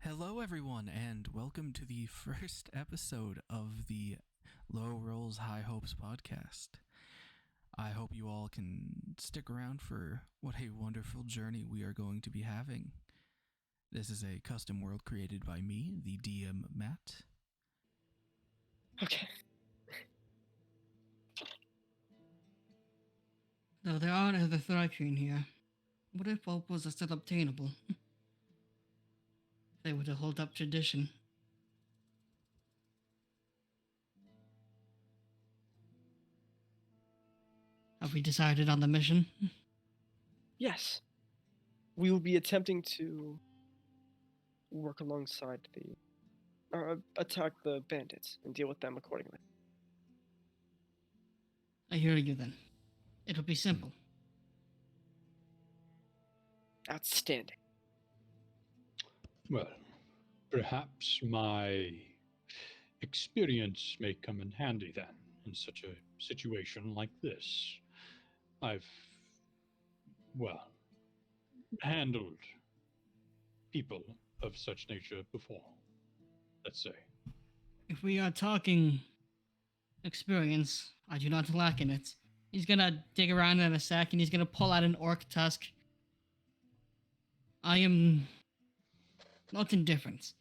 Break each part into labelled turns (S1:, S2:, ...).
S1: Hello, everyone, and welcome to the first episode of the Low Rolls High Hopes podcast. I hope you all can stick around for what a wonderful journey we are going to be having. This is a custom world created by me, the DM Matt.
S2: Okay.
S3: Though there are other Thrycreen here, what if opals are still obtainable? They were to hold up tradition. Have we decided on the mission?
S2: Yes. We will be attempting to work alongside attack the bandits and deal with them accordingly.
S3: I hear you then. It'll be simple.
S2: Outstanding.
S4: Well, perhaps my experience may come in handy then, in such a situation like this. I've, handled people of such nature before, let's say.
S3: If we are talking experience, I do not lack in it. He's gonna dig around in a sack and he's gonna pull out an orc tusk. I am not indifferent.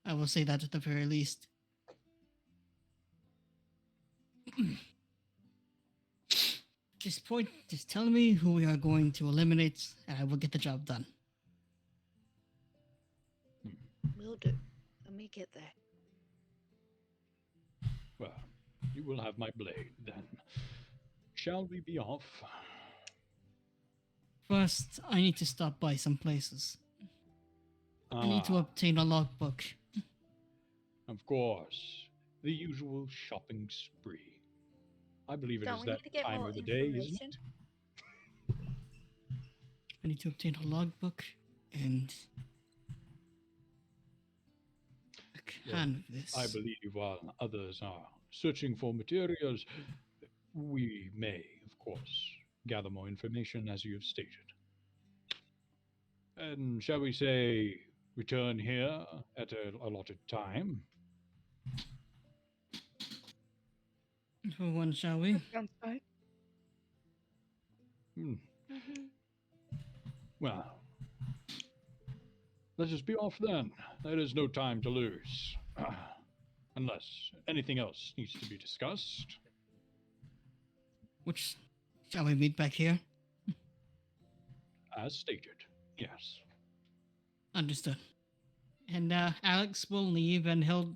S3: I will say that at the very least. Just tell me who we are going to eliminate, and I will get the job done.
S5: Will do. Let me get there.
S4: Well, you will have my blade then. Shall we be off?
S3: First, I need to stop by some places. I need to obtain a logbook.
S4: Of course, the usual shopping spree. I believe it
S5: Don't
S4: is
S5: we
S4: that
S5: need to get
S4: time
S5: more
S4: of the day, isn't
S5: information?
S4: it?
S3: I need to obtain a logbook and a can of this.
S4: I believe while others are searching for materials, we may, of course, gather more information as you have stated. And shall we say, return here at a allotted time?
S3: For one, shall we?
S2: Sounds fine.
S4: Well, let us be off then. There is no time to lose. Unless anything else needs to be discussed.
S3: Which shall we meet back here?
S4: As stated, yes.
S3: Understood. And Alex will leave, and he'll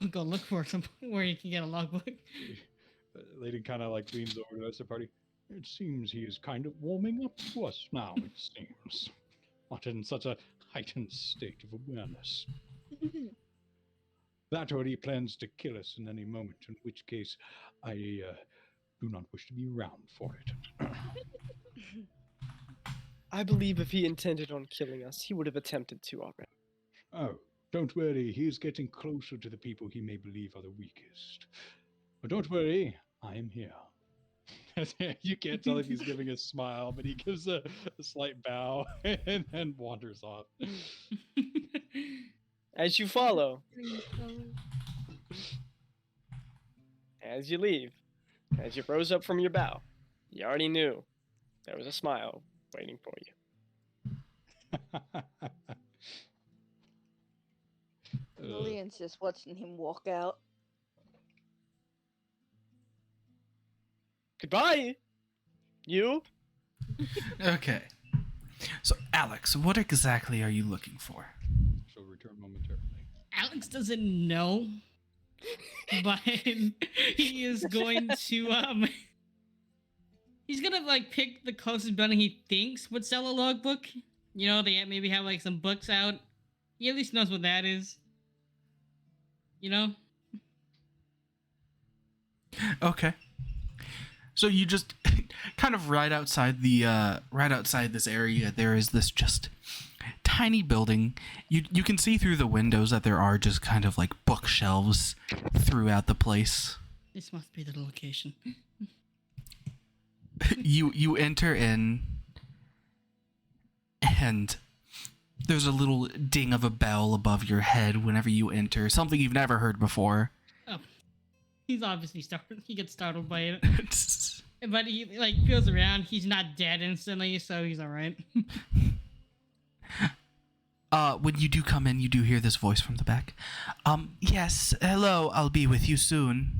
S3: go look for some where he can get a logbook.
S4: Lady kind of like leans over to the rest of the party. It seems he is kind of warming up to us now, it seems. Not in such a heightened state of awareness. That or he plans to kill us in any moment, in which case I do not wish to be around for it.
S2: I believe if he intended on killing us, he would have attempted to already.
S4: Oh, don't worry, he is getting closer to the people he may believe are the weakest. But don't worry, I am here. You can't tell if he's giving a smile, but he gives a slight bow and then wanders off.
S2: As you follow, as you leave, as you rose up from your bow, you already knew there was a smile waiting for you.
S5: Lillian's just watching him walk out.
S2: Goodbye! You?
S1: Okay. So, Alex, what exactly are you looking for?
S4: She'll return momentarily.
S3: Alex doesn't know, but he is going to he's gonna like pick the closest building he thinks would sell a logbook. You know, they maybe have like some books out. He at least knows what that is. You know?
S1: Okay. So you just kind of right outside this area, there is this just tiny building. You can see through the windows that there are just kind of like bookshelves throughout the place.
S3: This must be the location.
S1: You enter in, and There's a little ding of a bell above your head whenever you enter, something you've never heard before.
S3: Oh, he's obviously startled. He gets startled by it, but he like feels around. He's not dead instantly, so he's all right.
S1: When you do come in, you do hear this voice from the back. Yes, hello, I'll be with you soon.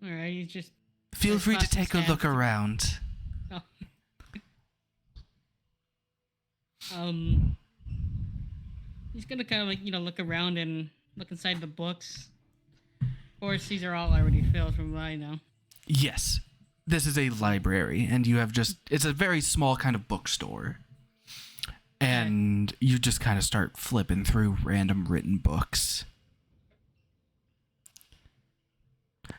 S3: All right, he's just
S1: Feel free to
S3: crossing
S1: take a
S3: his
S1: look
S3: hands.
S1: around.
S3: He's gonna kind of like look around and look inside the books. Of course, these are all already filled from what I know.
S1: Yes, this is a library, and you have it's a very small kind of bookstore. And you just kind of start flipping through random written books.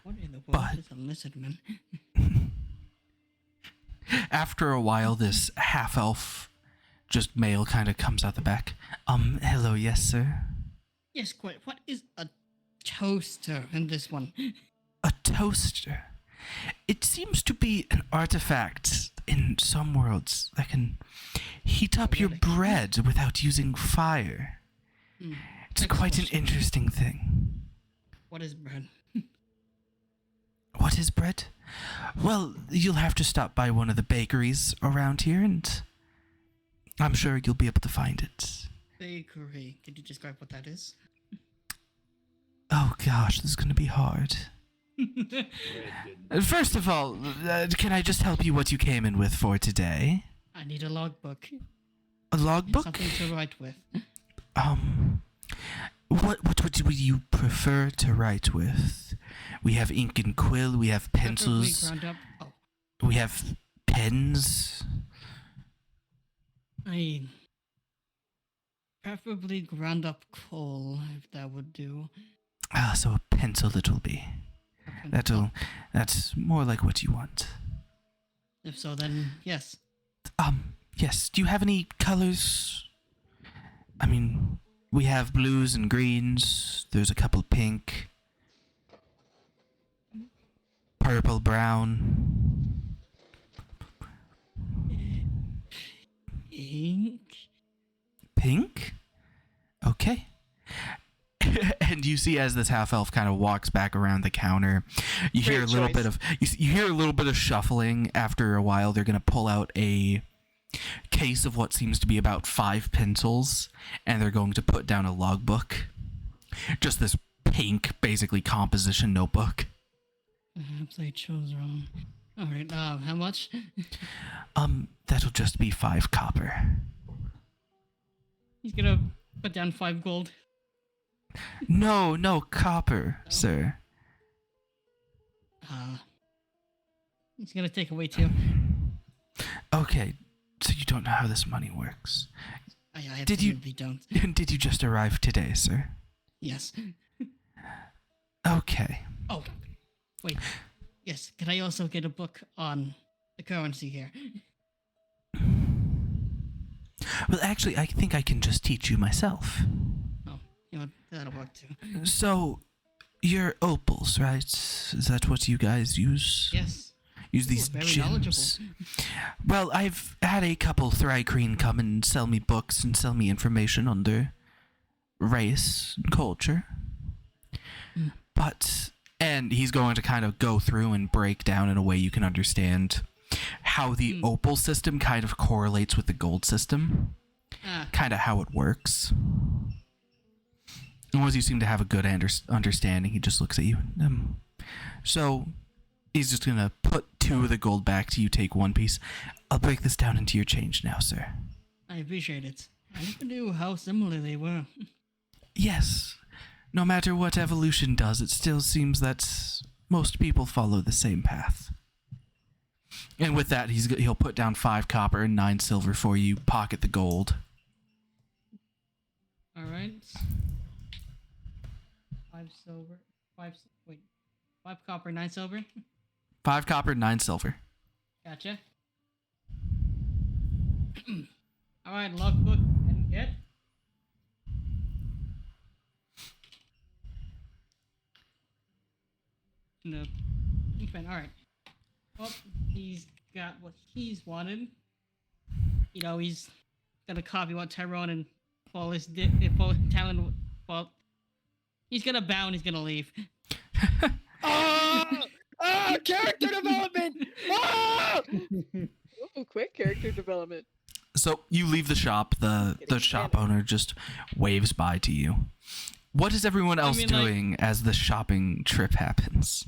S3: What in the world is a lizard man?
S1: After a while, this half-elf, just male, kind of comes out the back. Hello, yes, sir?
S3: Yes, quite. What is a toaster in this one?
S1: A toaster? It seems to be an artifact in some worlds that can heat up your bread without using fire. It's quite an interesting thing.
S3: What is bread?
S1: What is bread? Well, you'll have to stop by one of the bakeries around here, and I'm sure you'll be able to find it.
S3: Bakery. Could you describe what that is?
S1: Oh gosh, this is going to be hard. First of all, can I just help you what you came in with for today?
S3: I need a logbook.
S1: A logbook?
S3: Something to write with.
S1: What would you prefer to write with? We have ink and quill, we have pencils,
S3: Preferably ground up.
S1: we have pens.
S3: Preferably ground up coal, if that would do.
S1: So a pencil it'll be. That's more like what you want.
S3: If so, then yes.
S1: Yes. Do you have any colors? I mean, we have blues and greens. There's a couple pink. Purple, brown.
S3: Pink?
S1: Pink? Okay. And you see as this half elf kind of walks back around the counter, you hear a little bit of you hear a little bit of shuffling. After a while, they're gonna pull out a case of what seems to be about 5 pencils, and they're going to put down a logbook. Just this pink, basically composition notebook.
S3: Perhaps I chose wrong. All right. How much?
S1: That'll just be 5 copper.
S3: He's gonna put down 5 gold.
S1: No, copper, sir.
S3: He's gonna take away 2.
S1: Okay, so you don't know how this money works.
S3: I absolutely don't.
S1: Did you just arrive today, sir?
S3: Yes.
S1: Okay.
S3: Oh, wait. Yes. Can I also get a book on the currency here?
S1: Well, actually, I think I can just teach you myself.
S3: Oh, that'll work too.
S1: So, you're opals, right? Is that what you guys use?
S3: Yes.
S1: Use these
S3: very
S1: gems.
S3: knowledgeable.
S1: Well, I've had a couple Thrycreen come and sell me books and sell me information on their race and culture. And he's going to kind of go through and break down in a way you can understand how the opal system kind of correlates with the gold system. Kind of how it works. And once you seem to have a good understanding, he just looks at you. So he's just going to put 2 of the gold back to you, take 1 piece. I'll break this down into your change now, sir.
S3: I appreciate it. I never knew how similar they were.
S1: Yes. No matter what evolution does, it still seems that most people follow the same path. And with that, he'll put down 5 copper and 9 silver for you. Pocket the gold.
S3: All right. 5 silver. 5 copper, 9 silver.
S1: 5 copper, 9 silver.
S3: Gotcha. All right, logbook and get. No. All right. Well, he's got what he's wanted. He's Got a coffee while Tyrone and Talon. Well, he's gonna bow and he's gonna leave.
S2: Character development! Ah!
S5: Ooh, quick character development.
S1: So you leave the shop. The shop owner just waves bye to you. What is everyone else doing as the shopping trip happens?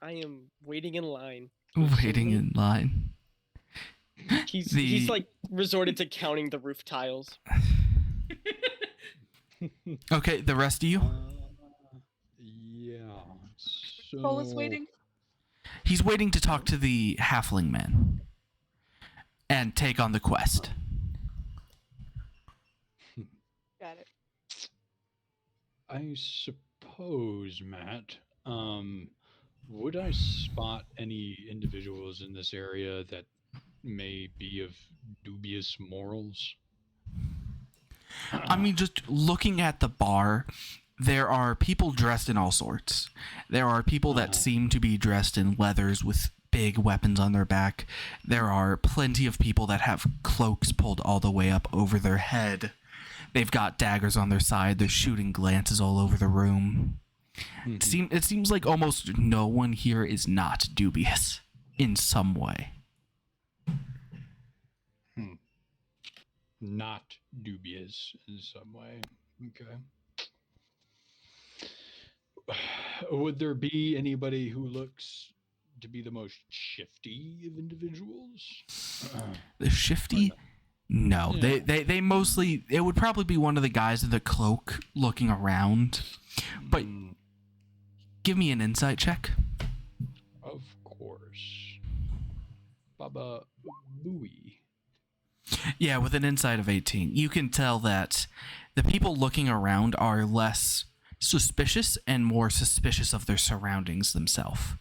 S2: I am waiting in line.
S1: Waiting in line.
S2: He's like resorted to counting the roof tiles.
S1: Okay, the rest of you?
S4: Yeah. So...
S5: Paul is waiting.
S1: He's waiting to talk to the halfling man and take on the quest.
S5: Got it.
S4: I suppose, Matt, would I spot any individuals in this area that may be of dubious morals?
S1: I mean, just looking at the bar, there are people dressed in all sorts. There are people that seem to be dressed in leathers with big weapons on their back. There are plenty of people that have cloaks pulled all the way up over their head. They've got daggers on their side. They're shooting glances all over the room. It seems like almost no one here is not dubious in some way.
S4: Not dubious in some way. Okay. Would there be anybody who looks to be the most shifty of individuals?
S1: The shifty? No,
S4: Yeah.
S1: they mostly, it would probably be one of the guys in the cloak looking around. But give me an insight check.
S4: Of course. Baba Booey.
S1: Yeah, with an insight of 18, you can tell that the people looking around are less suspicious and more suspicious of their surroundings themselves.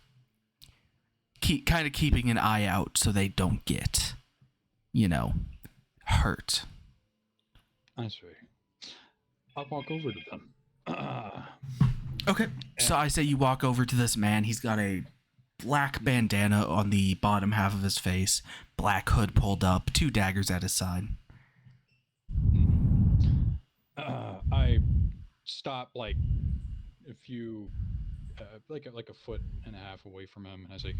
S1: Kind of keeping an eye out so they don't get, hurt.
S4: I see. I'll walk over to them.
S1: Okay, so I say you walk over to this man. He's got a black bandana on the bottom half of his face, black hood pulled up, 2 daggers at his side.
S4: I stop like a few, like a foot and a half away from him, and I say,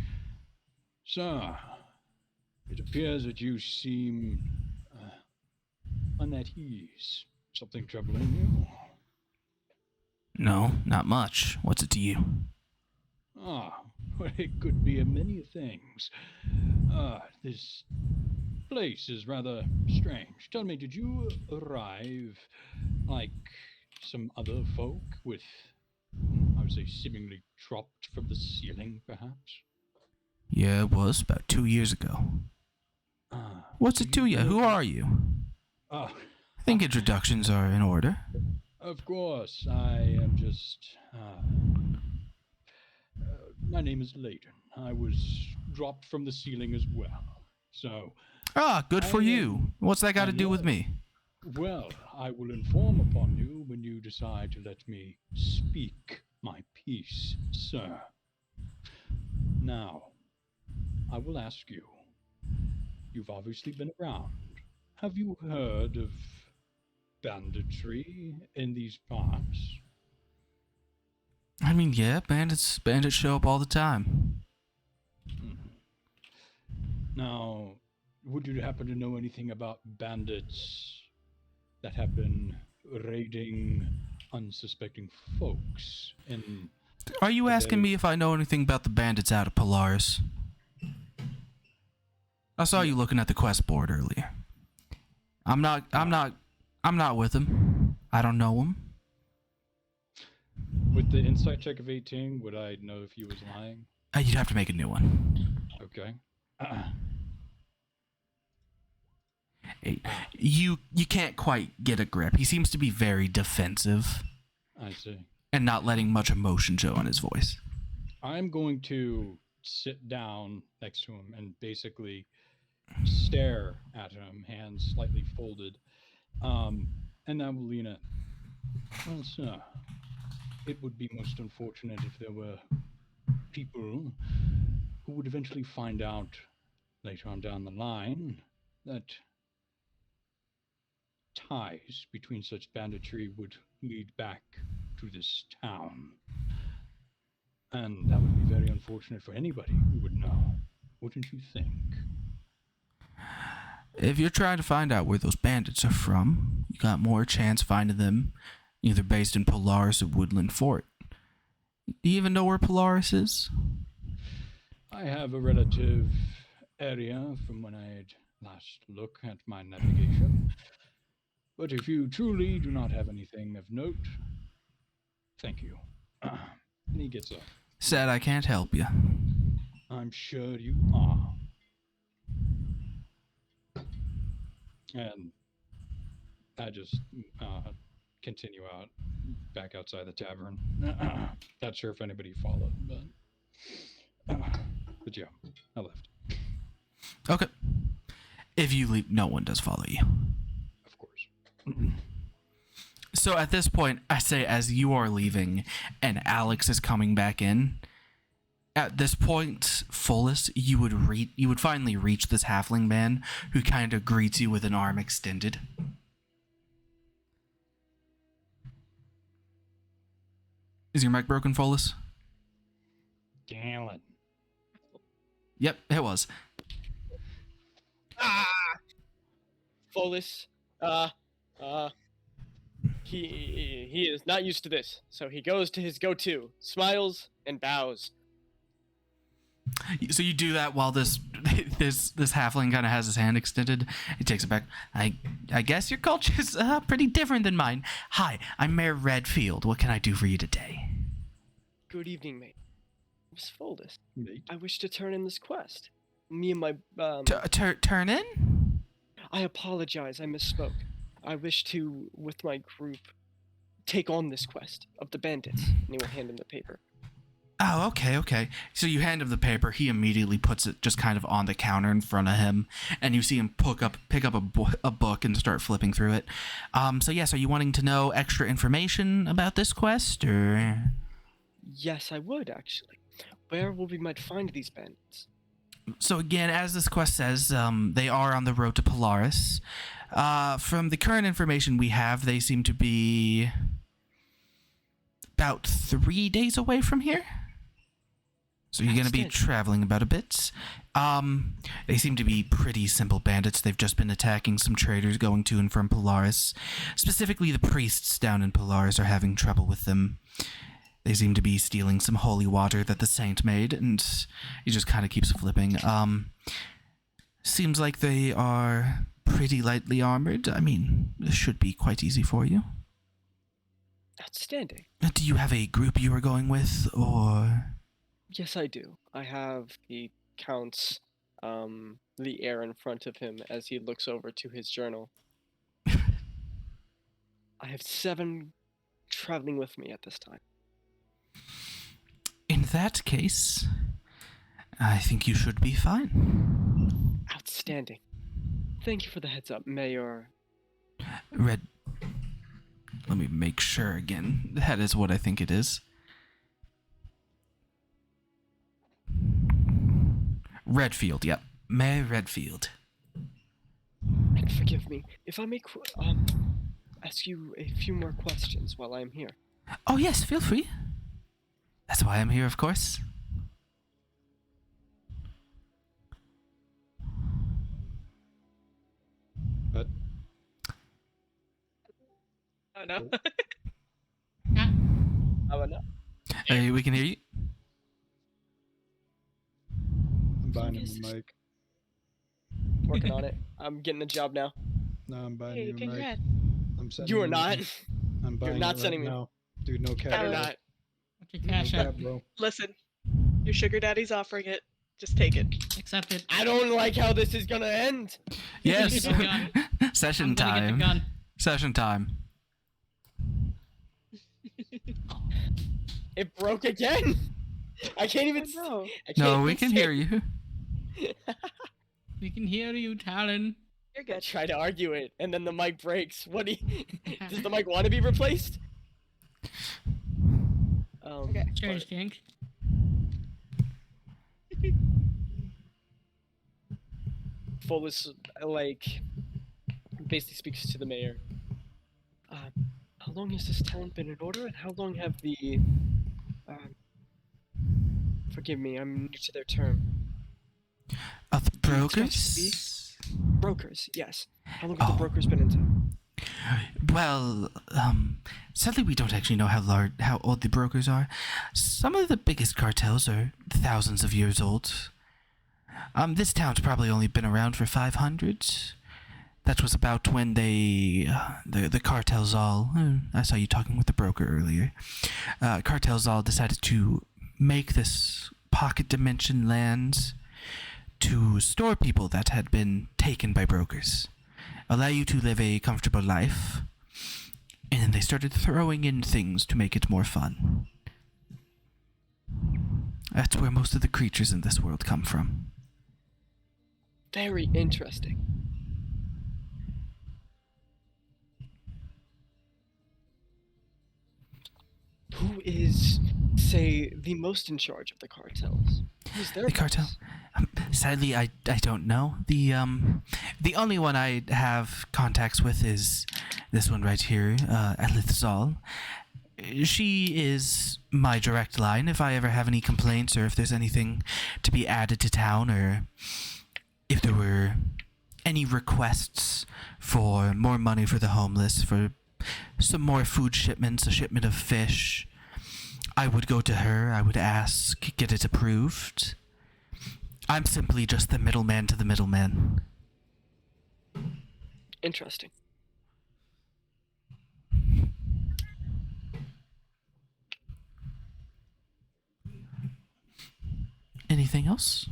S4: "Sir, it appears that you seem on at ease. Something troubling you?"
S1: No, not much. What's it to you?
S4: Ah, well, it could be a many things. This place is rather strange. Tell me, did you arrive like some other folk with, I would say, seemingly dropped from the ceiling, perhaps?
S1: Yeah, it was about 2 years ago. What's it to you? Who are you? I think introductions are in order.
S4: Of course, I am just... my name is Layton. I was dropped from the ceiling as well. So...
S1: good for you. What's that got to do with me?
S4: Well, I will inform upon you when you decide to let me speak my piece, sir. Now, I will ask you. You've obviously been around. Have you heard of banditry in these parts?
S1: I mean, yeah, bandits show up all the time.
S4: Now, would you happen to know anything about bandits that have been raiding unsuspecting folks in...
S1: Are you asking me if I know anything about the bandits out of Polaris? I saw you looking at the quest board earlier. I'm not with him. I don't know him.
S4: With the insight check of 18, would I know if he was lying?
S1: You'd have to make a new one.
S4: Okay.
S1: You can't quite get a grip. He seems to be very defensive.
S4: I see.
S1: And not letting much emotion show in his voice. I'm
S4: going to sit down next to him and basically stare at him, hands slightly folded. And I will lean in. Well, sir, it would be most unfortunate if there were people who would eventually find out later on down the line that ties between such banditry would lead back to this town. And that would be very unfortunate for anybody who would know, wouldn't you think?
S1: If you're trying to find out where those bandits are from, you got more chance finding them either based in Polaris or Woodland Fort. Do you even know where Polaris is?
S4: I have a relative area from when I last look at my navigation. But if you truly do not have anything of note, thank you. And he gets up.
S1: Said I can't help you.
S4: I'm sure you are. And I just continue out, back outside the tavern. Not sure if anybody followed, but yeah, I left.
S1: Okay. If you leave, no one does follow you.
S4: Of course.
S1: So at this point, I say as you are leaving and Alex is coming back in, at this point, Fullest, you would finally reach this halfling man who kind of greets you with an arm extended. Is your mic broken, Fullest?
S4: Galen.
S1: Yep, it was.
S2: Follis, he is not used to this, so he goes to his go-to, smiles and bows.
S1: So you do that while this halfling kind of has his hand extended. He takes it back. I guess your culture's pretty different than mine. Hi, I'm Mayor Redfield. What can I do for you today?
S2: Good evening, mate. Miss Foldis,
S4: Mate.
S2: I wish to turn in this quest. Me and my
S1: Turn in?
S2: I apologize, I misspoke. I wish to, with my group, take on this quest of the bandits. And he will hand him the paper.
S1: Oh, okay. So you hand him the paper. He immediately puts it just kind of on the counter in front of him, and you see him pick up a book and start flipping through it. So yes, are you wanting to know extra information about this quest, or?
S2: Yes, I would, actually. Where will we might find these bandits?
S1: So again, as this quest says, they are on the road to Polaris. From the current information we have, they seem to be about 3 days away from here. So you're going to be traveling about a bit. They seem to be pretty simple bandits. They've just been attacking some traders going to and from Polaris. Specifically, the priests down in Polaris are having trouble with them. They seem to be stealing some holy water that the saint made, and he just kind of keeps flipping. Seems like they are pretty lightly armored. I mean, this should be quite easy for you.
S2: Outstanding.
S1: Do you have a group you are going with, or?
S2: Yes, I do. I have the Count's the air in front of him as he looks over to his journal. I have 7 traveling with me at this time.
S1: In that case, I think you should be fine.
S2: Outstanding. Thank you for the heads up, Mayor.
S1: Let me make sure again. That is what I think it is. Redfield, yep. Mayor Redfield.
S2: And forgive me if I may ask you a few more questions while I am here.
S1: Oh yes, feel free. That's why I'm here, of course.
S4: But
S2: Oh no.
S3: Ah,
S2: Oh no.
S1: Hey, we can hear you.
S4: I'm buying him a mic.
S2: Working on it. I'm getting the job now.
S4: No, I'm buying
S5: Hey,
S4: you a mic.
S5: congrats.
S4: I'm sending
S2: You are
S4: you
S2: not.
S4: one. I'm buying
S2: not
S4: it
S2: sending
S4: right
S2: me.
S4: now. Dude, no cap.
S2: You're
S5: Tyler.
S2: not.
S3: what's your
S4: No
S3: cash app?
S4: cap, bro.
S6: Listen, your sugar daddy's offering it. Just take it.
S3: Accept it.
S2: I don't like how this is gonna end.
S1: Yes.
S3: Get the gun.
S1: Session
S3: I'm gonna get the
S1: time.
S3: gun.
S1: Session time.
S2: It broke again. I can't even.
S6: Oh, no.
S2: I can't
S1: No, we
S2: even
S1: can
S2: say-
S1: hear you.
S3: We can hear you, Talon.
S6: You're
S2: I
S6: good.
S2: try to argue it, and then the mic breaks. What do you... Does the mic want to be replaced?
S6: Okay.
S3: Change kink.
S2: Full is like basically speaks to the mayor. How long has this town been in order, and how long have the forgive me, I'm new to their term.
S1: Of the
S2: brokers?
S1: brokers?
S2: Brokers, yes. How long have the
S1: Oh.
S2: brokers been in town?
S1: Well, sadly we don't actually know how old the brokers are. Some of the biggest cartels are thousands of years old. This town's probably only been around for 500. That was about when the cartels all... I saw you talking with the broker earlier. Cartels all decided to make this pocket dimension land to store people that had been taken by brokers. Allow you to live a comfortable life. And then they started throwing in things to make it more fun. That's where most of the creatures in this world come from.
S2: Very interesting. Who is, say, the most in charge of the cartels? Who's their
S1: The cartel?
S2: boss?
S1: Sadly, I don't know. The only one I have contacts with is this one right here, Elith Zal. She is my direct line if I ever have any complaints or if there's anything to be added to town or if there were any requests for more money for the homeless, for some more food shipments, a shipment of fish. I would go to her, I would ask, get it approved. I'm simply just the middleman to the middleman.
S2: Interesting.
S1: Anything else?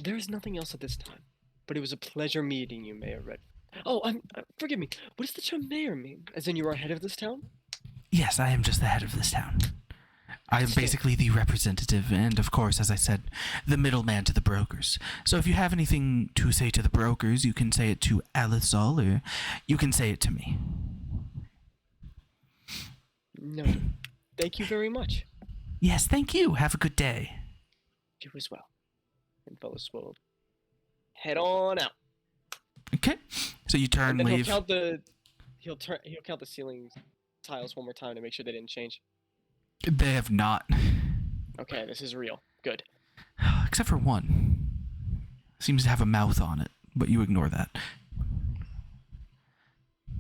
S2: There is nothing else at this time, but it was a pleasure meeting you, Mayor Red. Oh, forgive me. What does the term mayor mean? As in you are head of this town?
S1: Yes, I am just the head of this town. I am basically the representative and, of course, as I said, the middleman to the brokers. So if you have anything to say to the brokers, you can say it to Alizal or you can say it to me.
S2: No. Thank you very much.
S1: Yes, thank you. Have a good day.
S2: You as well. And fellows will head on out.
S1: Okay. So you turn,
S2: And then
S1: leave.
S2: he'll count the ceiling tiles one more time to make sure they didn't change.
S1: They have not.
S2: Okay, this is real. Good.
S1: Except for one. Seems to have a mouth on it, but you ignore that.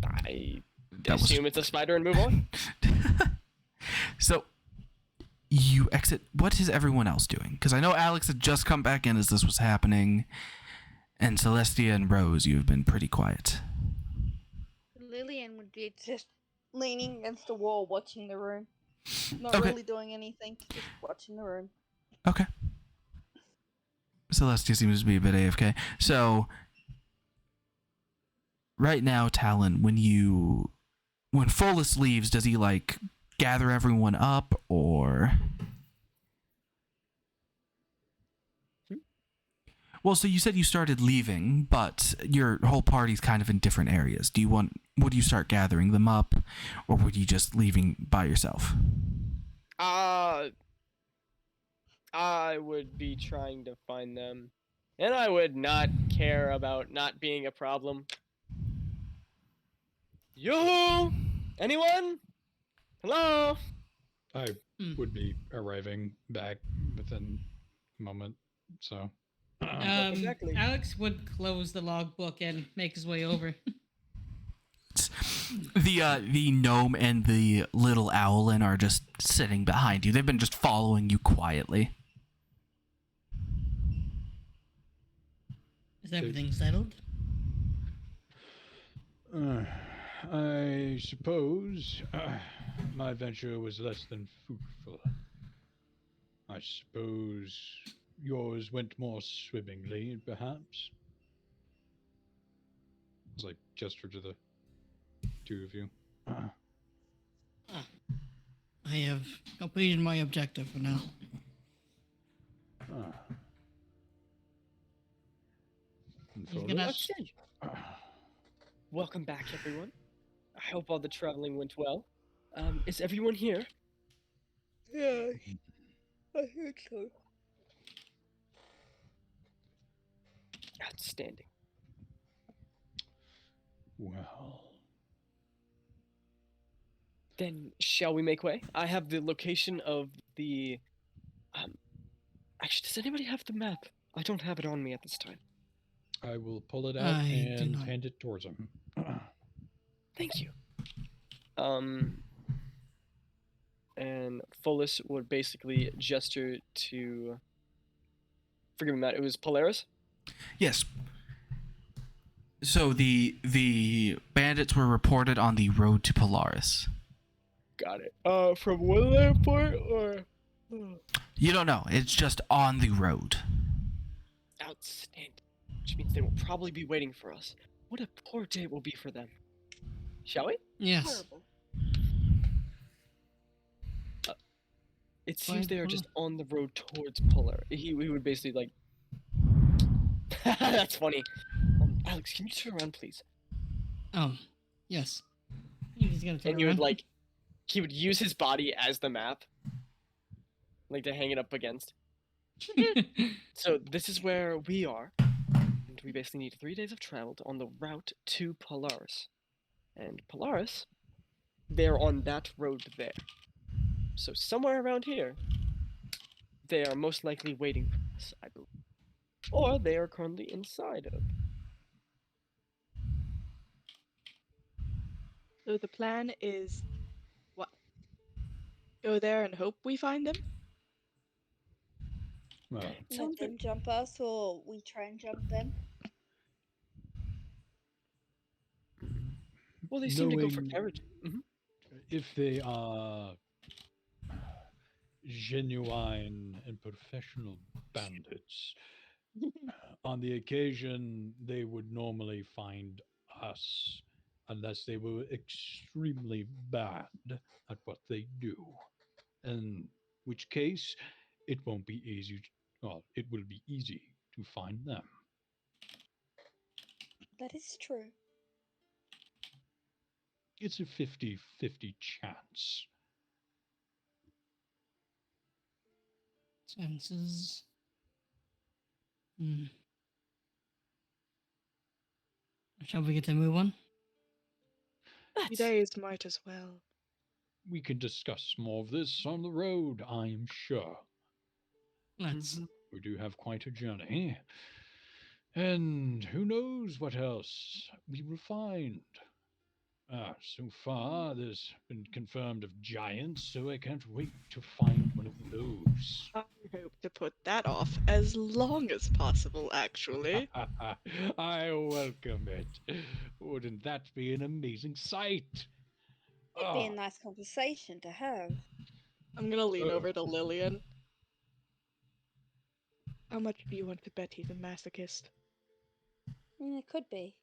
S2: I
S1: That was-
S2: assume it's a spider and move on.
S1: So, you exit. What is everyone else doing? Because I know Alex had just come back in as this was happening, and Celestia and Rose, you've been pretty quiet.
S5: Lillian would be just leaning against the wall, watching the room. Not
S1: Okay.
S5: really doing anything, just watching the room.
S1: Okay. Celestia seems to be a bit AFK. So, right now, Talon, when Follis leaves, does he, like, gather everyone up, or... Well, so you said you started leaving, but your whole party's kind of in different areas. Would you start gathering them up, or would you just leaving by yourself?
S2: I would be trying to find them. And I would not care about not being a problem. Yoo-hoo! Anyone? Hello?
S4: I would be arriving back within a moment, so.
S2: Exactly.
S3: Alex would close the logbook and make his way over.
S1: The gnome and the little owlin are just sitting behind you. They've been just following you quietly.
S3: Is everything settled?
S4: I suppose my venture was less than fruitful. I suppose yours went more swimmingly, perhaps. It's like gesture to the two of you.
S3: I have completed my objective for now. He's gonna-
S2: Okay. Welcome back, everyone. I hope all the traveling went well. Is everyone here?
S5: Yeah, I think so.
S2: Outstanding.
S4: Well,
S2: Then shall we make way? I have the location of the. Um, actually, does anybody have the map? I don't have it on me at this time.
S4: I will pull it out
S3: I do
S4: and
S3: not.
S4: hand it towards him.
S2: Thank you. And Follis would basically gesture to. Forgive me, Matt. It was Polaris.
S1: Yes. So the bandits were reported on the road to Polaris.
S2: Got it. From one airport or?
S1: You don't know. It's just on the road.
S2: Outstanding. Which means they will probably be waiting for us. What a poor day it will be for them. Shall we?
S3: Yes.
S5: Horrible.
S2: It seems
S3: Fine,
S2: they are
S3: cool.
S2: just on the road towards Polar. He would basically like. That's funny. Alex, can you turn around, please?
S3: Oh, yes. He's gonna turn
S2: And he would
S3: around.
S2: like, he would use his body as the map, like to hang it up against. So this is where we are, and we basically need 3 days of travel on the route to Polaris. And Polaris, they're on that road there. So somewhere around here, they are most likely waiting for us, I believe. Or they are currently inside of.
S6: So the plan is what? Go there and hope we find them?
S4: Well,
S5: Let
S2: Sounds
S5: them jump us, or we try and jump them.
S2: Well, they seem to go for
S4: knowing
S2: carriage. Mhm.
S4: if they are genuine and professional bandits, on the occasion they would normally find us unless they were extremely bad at what they do. In which case, it won't be easy. Well, it will be easy to find them.
S5: That is true.
S4: It's a 50-50 chance.
S3: Chances. Hmm. Shall we get to move on?
S6: 3 days might as well.
S4: We can discuss more of this on the road, I am sure.
S3: Let's.
S2: Mhm.
S4: We do have quite a journey. And who knows what else we will find. So far, there's been confirmed of giants, so I can't wait to find one of those.
S6: I hope to put that off as long as possible, actually.
S4: I welcome it. Wouldn't that be an amazing sight?
S5: It'd be a
S4: Ah,
S5: nice conversation to have.
S6: I'm gonna lean
S4: Oh.
S6: over to Lillian. How much do you want to bet he's a masochist?
S5: It could be.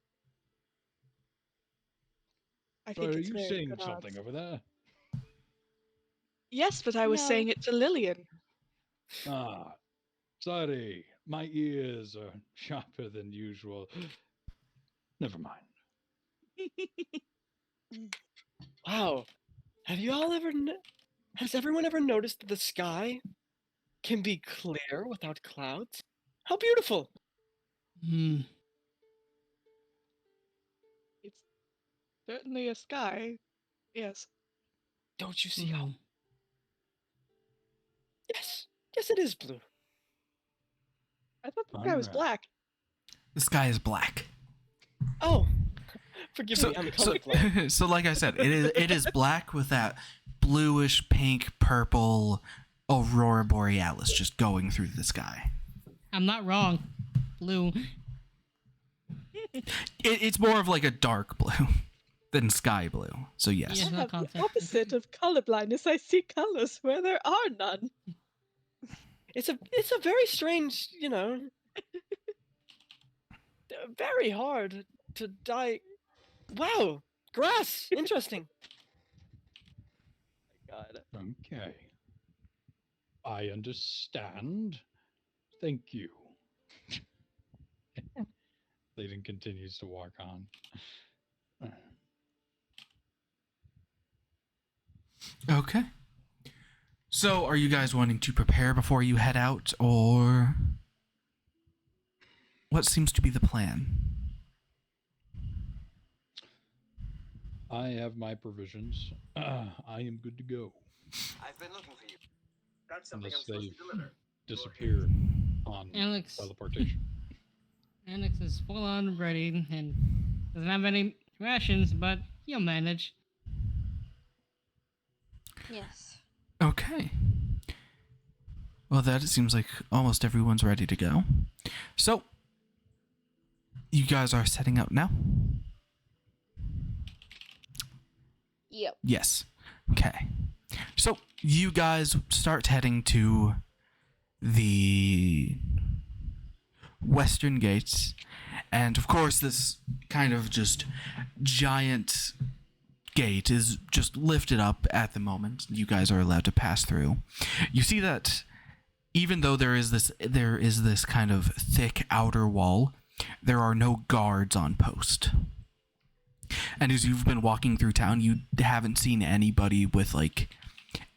S6: I
S4: Sorry,
S6: think
S4: are
S6: it's
S4: you
S6: very
S4: saying
S6: good
S4: something
S6: odds.
S4: over there?
S6: Yes, but I was
S5: No.
S6: saying it to Lillian.
S4: Ah, sorry. My ears are sharper than usual. Never mind.
S2: Wow. Have you all ever? Has everyone ever noticed that the sky can be clear without clouds? How beautiful!
S3: Hmm.
S6: It's certainly a sky. Yes.
S2: Don't you see how?
S3: Blue.
S2: Yes, yes, it is blue.
S6: I thought the sky was
S4: Alright.
S6: black.
S1: The sky is black.
S2: Oh, forgive
S1: So,
S2: me, I'm
S1: so,
S2: colorblind.
S1: so like I said, it is black with that bluish, pink, purple aurora borealis just going through the sky.
S3: I'm not wrong. Blue.
S1: It's more of like a dark blue than sky blue. So yes.
S3: Yeah.
S6: I
S3: no
S6: have the
S3: concept.
S6: opposite of colorblindness. I see colors where there are none.
S2: It's a very strange, very hard to die. Wow, grass, interesting. God.
S4: Okay. I understand. Thank you. Layden continues to walk on.
S1: Okay. So are you guys wanting to prepare before you head out, or what seems to be the plan?
S4: I have my provisions. I am good to go.
S7: I've been looking for you. Got something
S4: Unless
S7: I'm supposed
S4: they
S7: to deliver.
S4: disappear on
S3: Alex.
S4: teleportation.
S3: Alex is full on ready and doesn't have any rations, but he'll manage.
S5: Yes.
S1: Okay. Well, that it seems like almost everyone's ready to go. So, you guys are setting out now?
S5: Yep.
S1: Yes. Okay. So, you guys start heading to the western gates. And of course, this kind of just giant gate is just lifted up at the moment. You guys are allowed to pass through. You see that even though there is this kind of thick outer wall, there are no guards on post. And as you've been walking through town, you haven't seen anybody with like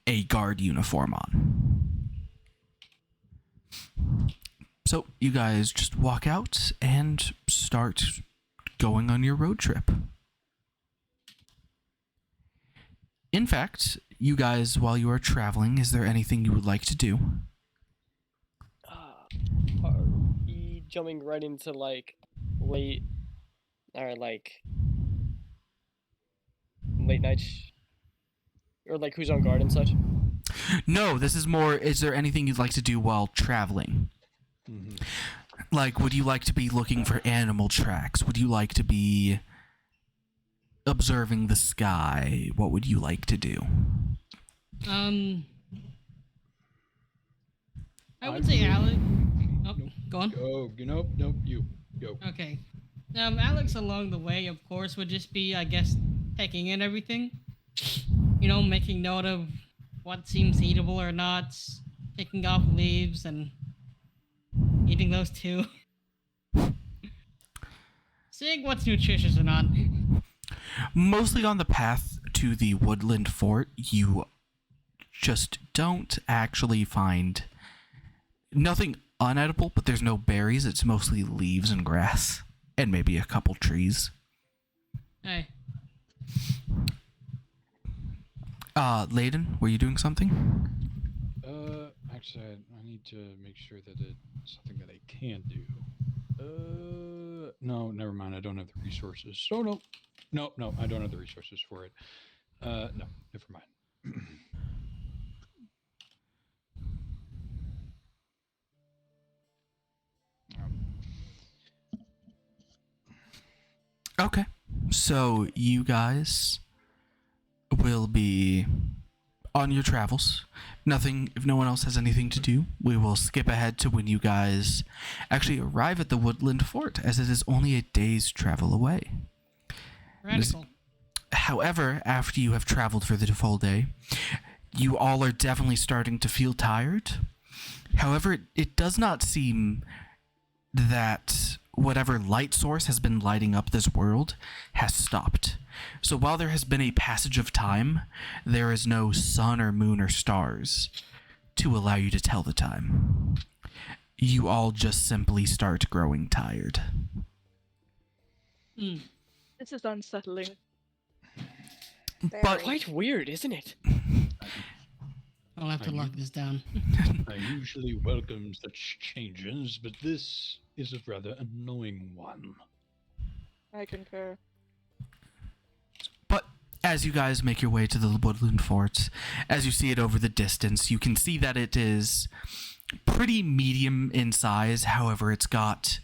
S1: a guard uniform on. So you guys just walk out and start going on your road trip. In fact, you guys, while you are traveling, is there anything you would like to do?
S2: Are we jumping right into like late or like late night or like who's on guard and such?
S1: No, this is more, is there anything you'd like to do while traveling?
S4: Mm-hmm.
S1: Like, would you like to be looking for animal tracks? Would you like to be observing the sky? What would you like to do?
S3: I would say Alex. Oh, go on.
S4: Go. Nope. You go.
S3: Okay. Alex along the way, of course, would just be, I guess, taking in everything. You know, making note of what seems eatable or not, taking off leaves and eating those too. Seeing what's nutritious or not.
S1: Mostly on the path to the woodland fort, you just don't actually find nothing unedible, but there's no berries. It's mostly leaves and grass, and maybe a couple trees.
S3: Hey.
S1: Layden, were you doing something?
S4: Actually, I need to make sure that it's something that I can do. No, never mind. I don't have the resources. So no, I don't have the resources for it. No, never mind.
S1: Okay. So you guys will be on your travels. Nothing, if no one else has anything to do, we will skip ahead to when you guys actually arrive at the woodland fort, as it is only a day's travel away.
S3: Radical.
S1: However, after you have traveled for the full day, you all are definitely starting to feel tired. However, it does not seem that whatever light source has been lighting up this world has stopped. So while there has been a passage of time, there is no sun or moon or stars to allow you to tell the time. You all just simply start growing tired.
S6: This is unsettling.
S1: But
S2: Quite weird, isn't it?
S3: I'll have to lock this down.
S4: I usually welcome such changes, but this is a rather annoying one.
S6: I concur.
S1: But as you guys make your way to the woodland fort, as you see it over the distance, you can see that it is pretty medium in size. However, it's got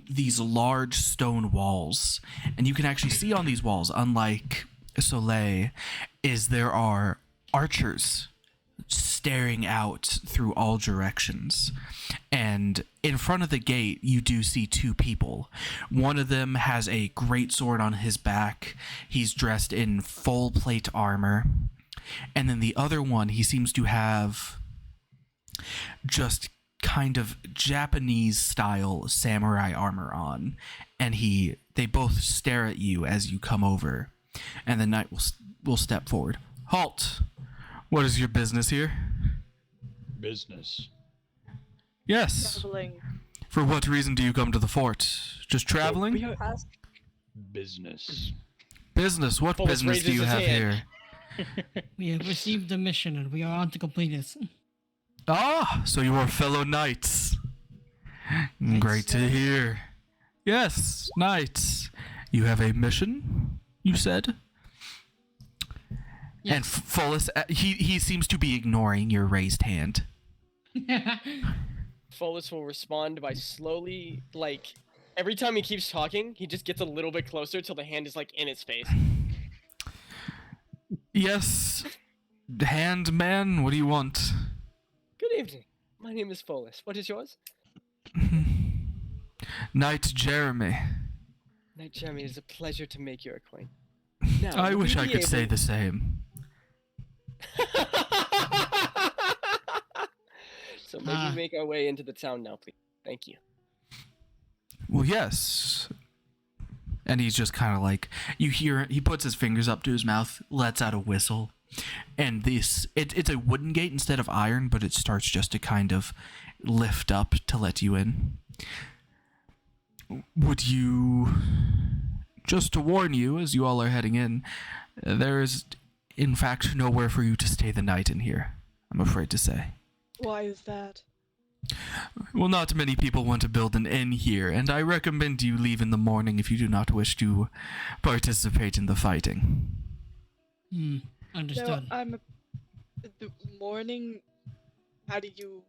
S1: these large stone walls. And you can actually see on these walls, unlike Soleil, is there are archers staring out through all directions. And in front of the gate, you do see two people. One of them has a great sword on his back. He's dressed in full plate armor. And then the other one, he seems to have just kind of Japanese style samurai armor on. And they both stare at you as you come over. And the knight will step forward. Halt! What is your business here?
S4: Business.
S1: Yes.
S6: Traveling.
S1: For what reason do you come to the fort? Just traveling?
S2: We are-
S4: Business.
S1: Business? What
S2: Fullis
S1: business do
S2: raises
S1: you
S2: his
S1: have
S2: hand.
S1: here?
S3: We have received a mission and we are on to complete it.
S1: Ah, so you are fellow knights. Great to
S3: sir.
S1: hear. Yes, knights. You have a mission, you said? And
S3: Yes.
S1: Fullis, he seems to be ignoring your raised hand.
S2: Fullis will respond by slowly, like, every time he keeps talking, he just gets a little bit closer till the hand is, like, in his face.
S1: Yes, hand man, what do you want?
S2: Good evening. My name is Fullis. What is yours?
S1: Knight Jeremy.
S2: Knight Jeremy, it is a pleasure to make your acquaintance. Now,
S1: I
S2: would
S1: wish
S2: we
S1: I
S2: be
S1: could say
S2: able-
S1: the same.
S2: So maybe make our way into the town now, please. Thank you.
S1: Well, yes. And he's just kind of like, you hear, he puts his fingers up to his mouth, lets out a whistle. And it's a wooden gate instead of iron, but it starts just to kind of lift up to let you in. Would you, just to warn you, as you all are heading in, there is, in fact, nowhere for you to stay the night in here, I'm afraid to say.
S6: Why is that?
S1: Well, not many people want to build an inn here, and I recommend you leave in the morning if you do not wish to participate in the fighting.
S6: No,
S3: Understood.
S6: the morning. How do you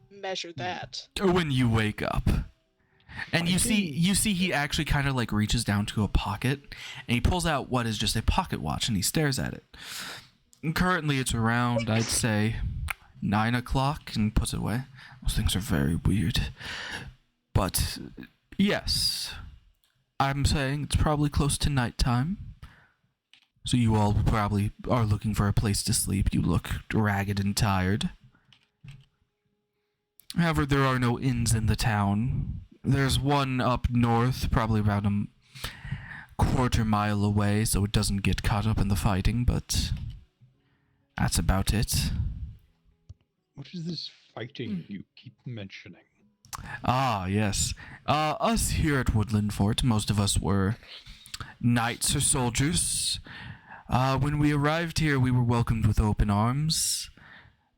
S6: measure that?
S1: When you wake up. And you see he actually kind of like reaches down to a pocket, and he pulls out what is just a pocket watch, and he stares at it. And currently it's around, I'd say, 9 o'clock, and puts it away. Those things are very weird. But, yes. I'm saying it's probably close to nighttime. So you all probably are looking for a place to sleep. You look ragged and tired. However, there are no inns in the town. There's one up north, probably about a quarter-mile away, so it doesn't get caught up in the fighting, but that's about it.
S4: What is this fighting you keep mentioning?
S1: Ah, yes. Us here at Woodland Fort, most of us were knights or soldiers. When we arrived here, we were welcomed with open arms,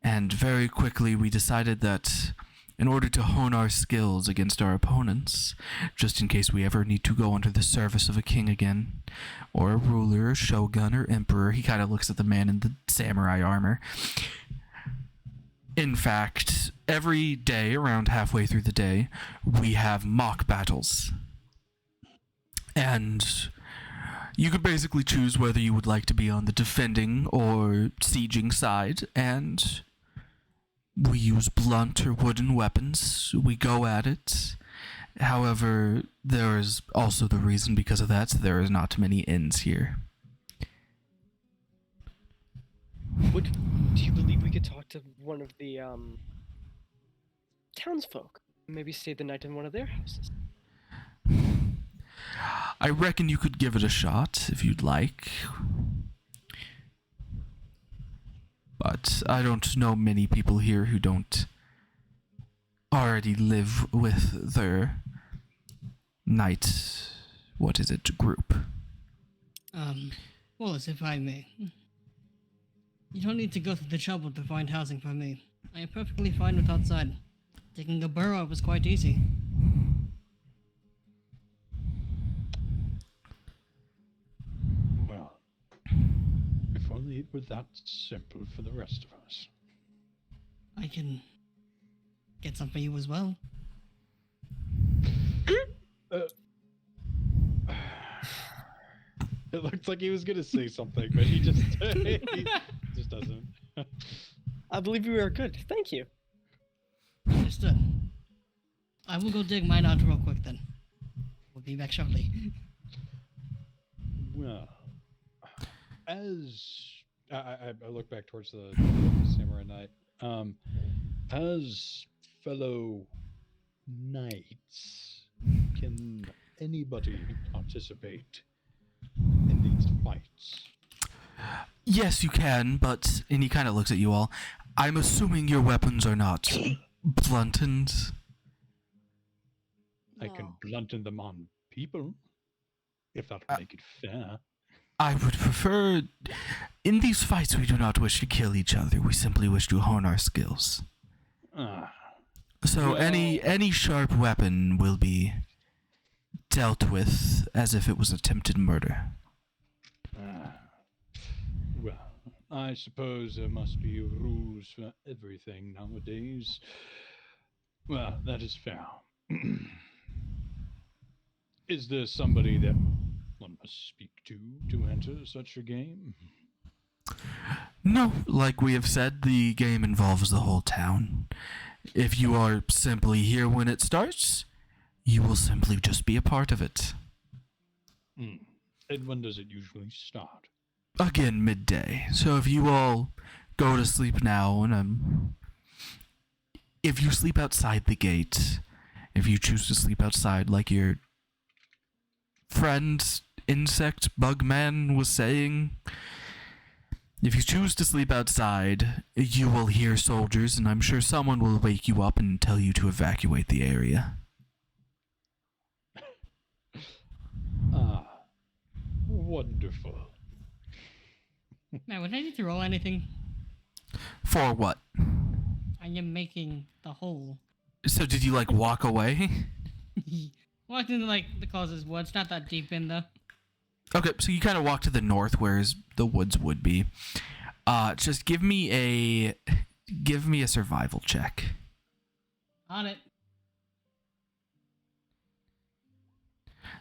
S1: and very quickly we decided that in order to hone our skills against our opponents, just in case we ever need to go under the service of a king again, or a ruler, shogun, or emperor, he kind of looks at the man in the samurai armor. In fact, every day, around halfway through the day, we have mock battles. And you could basically choose whether you would like to be on the defending or sieging side, and we use blunt or wooden weapons. We go at it. However, there is also the reason because of that, there is not many inns here.
S2: Do you believe we could talk to one of the townsfolk? Maybe stay the night in one of their houses.
S1: I reckon you could give it a shot if you'd like. But I don't know many people here who don't already live with their night, group.
S3: Wallace, if I may. You don't need to go through the trouble to find housing for me. I am perfectly fine with outside. Taking a burrow was quite easy.
S4: Well, if only it were that simple for the rest of us.
S3: I can get some for you as well.
S4: It looked like he was gonna say something, but he just he just doesn't.
S2: I believe we are good. Thank you.
S3: Understood. I will go dig mine out real quick then. We'll be back shortly.
S4: Well, as I look back towards the samurai knight, as fellow knights, can anybody participate in these fights?
S1: Yes, you can, but... And he kind of looks at you all. I'm assuming your weapons are not blunted.
S4: I can
S6: No.
S4: blunten them on people. if that'll make it fair.
S1: I would prefer. In these fights, we do not wish to kill each other. We simply wish to hone our skills.
S4: Ah,
S1: So
S4: well,
S1: any sharp weapon will be dealt with as if it was attempted murder.
S4: Well, I suppose there must be rules for everything nowadays. Well, that is fair. Is there somebody that one must speak to enter such a game?
S1: No, like we have said, the game involves the whole town. If you are simply here when it starts, you will simply just be a part of it.
S4: And when does it usually start?
S1: Again, midday. So if you all go to sleep now, and if you sleep outside the gate, if you choose to sleep outside like your friend insect bug man was saying, if you choose to sleep outside, you will hear soldiers, and I'm sure someone will wake you up and tell you to evacuate the area.
S4: Ah, wonderful.
S3: Now, would I need to roll anything?
S1: For what?
S3: I am making the hole.
S1: So did you, like, walk away?
S3: Walked into, like, the closest woods. Not that deep in, though.
S1: Okay, so you kind of walk to the north, whereas the woods would be. Just give me a survival check.
S3: On it.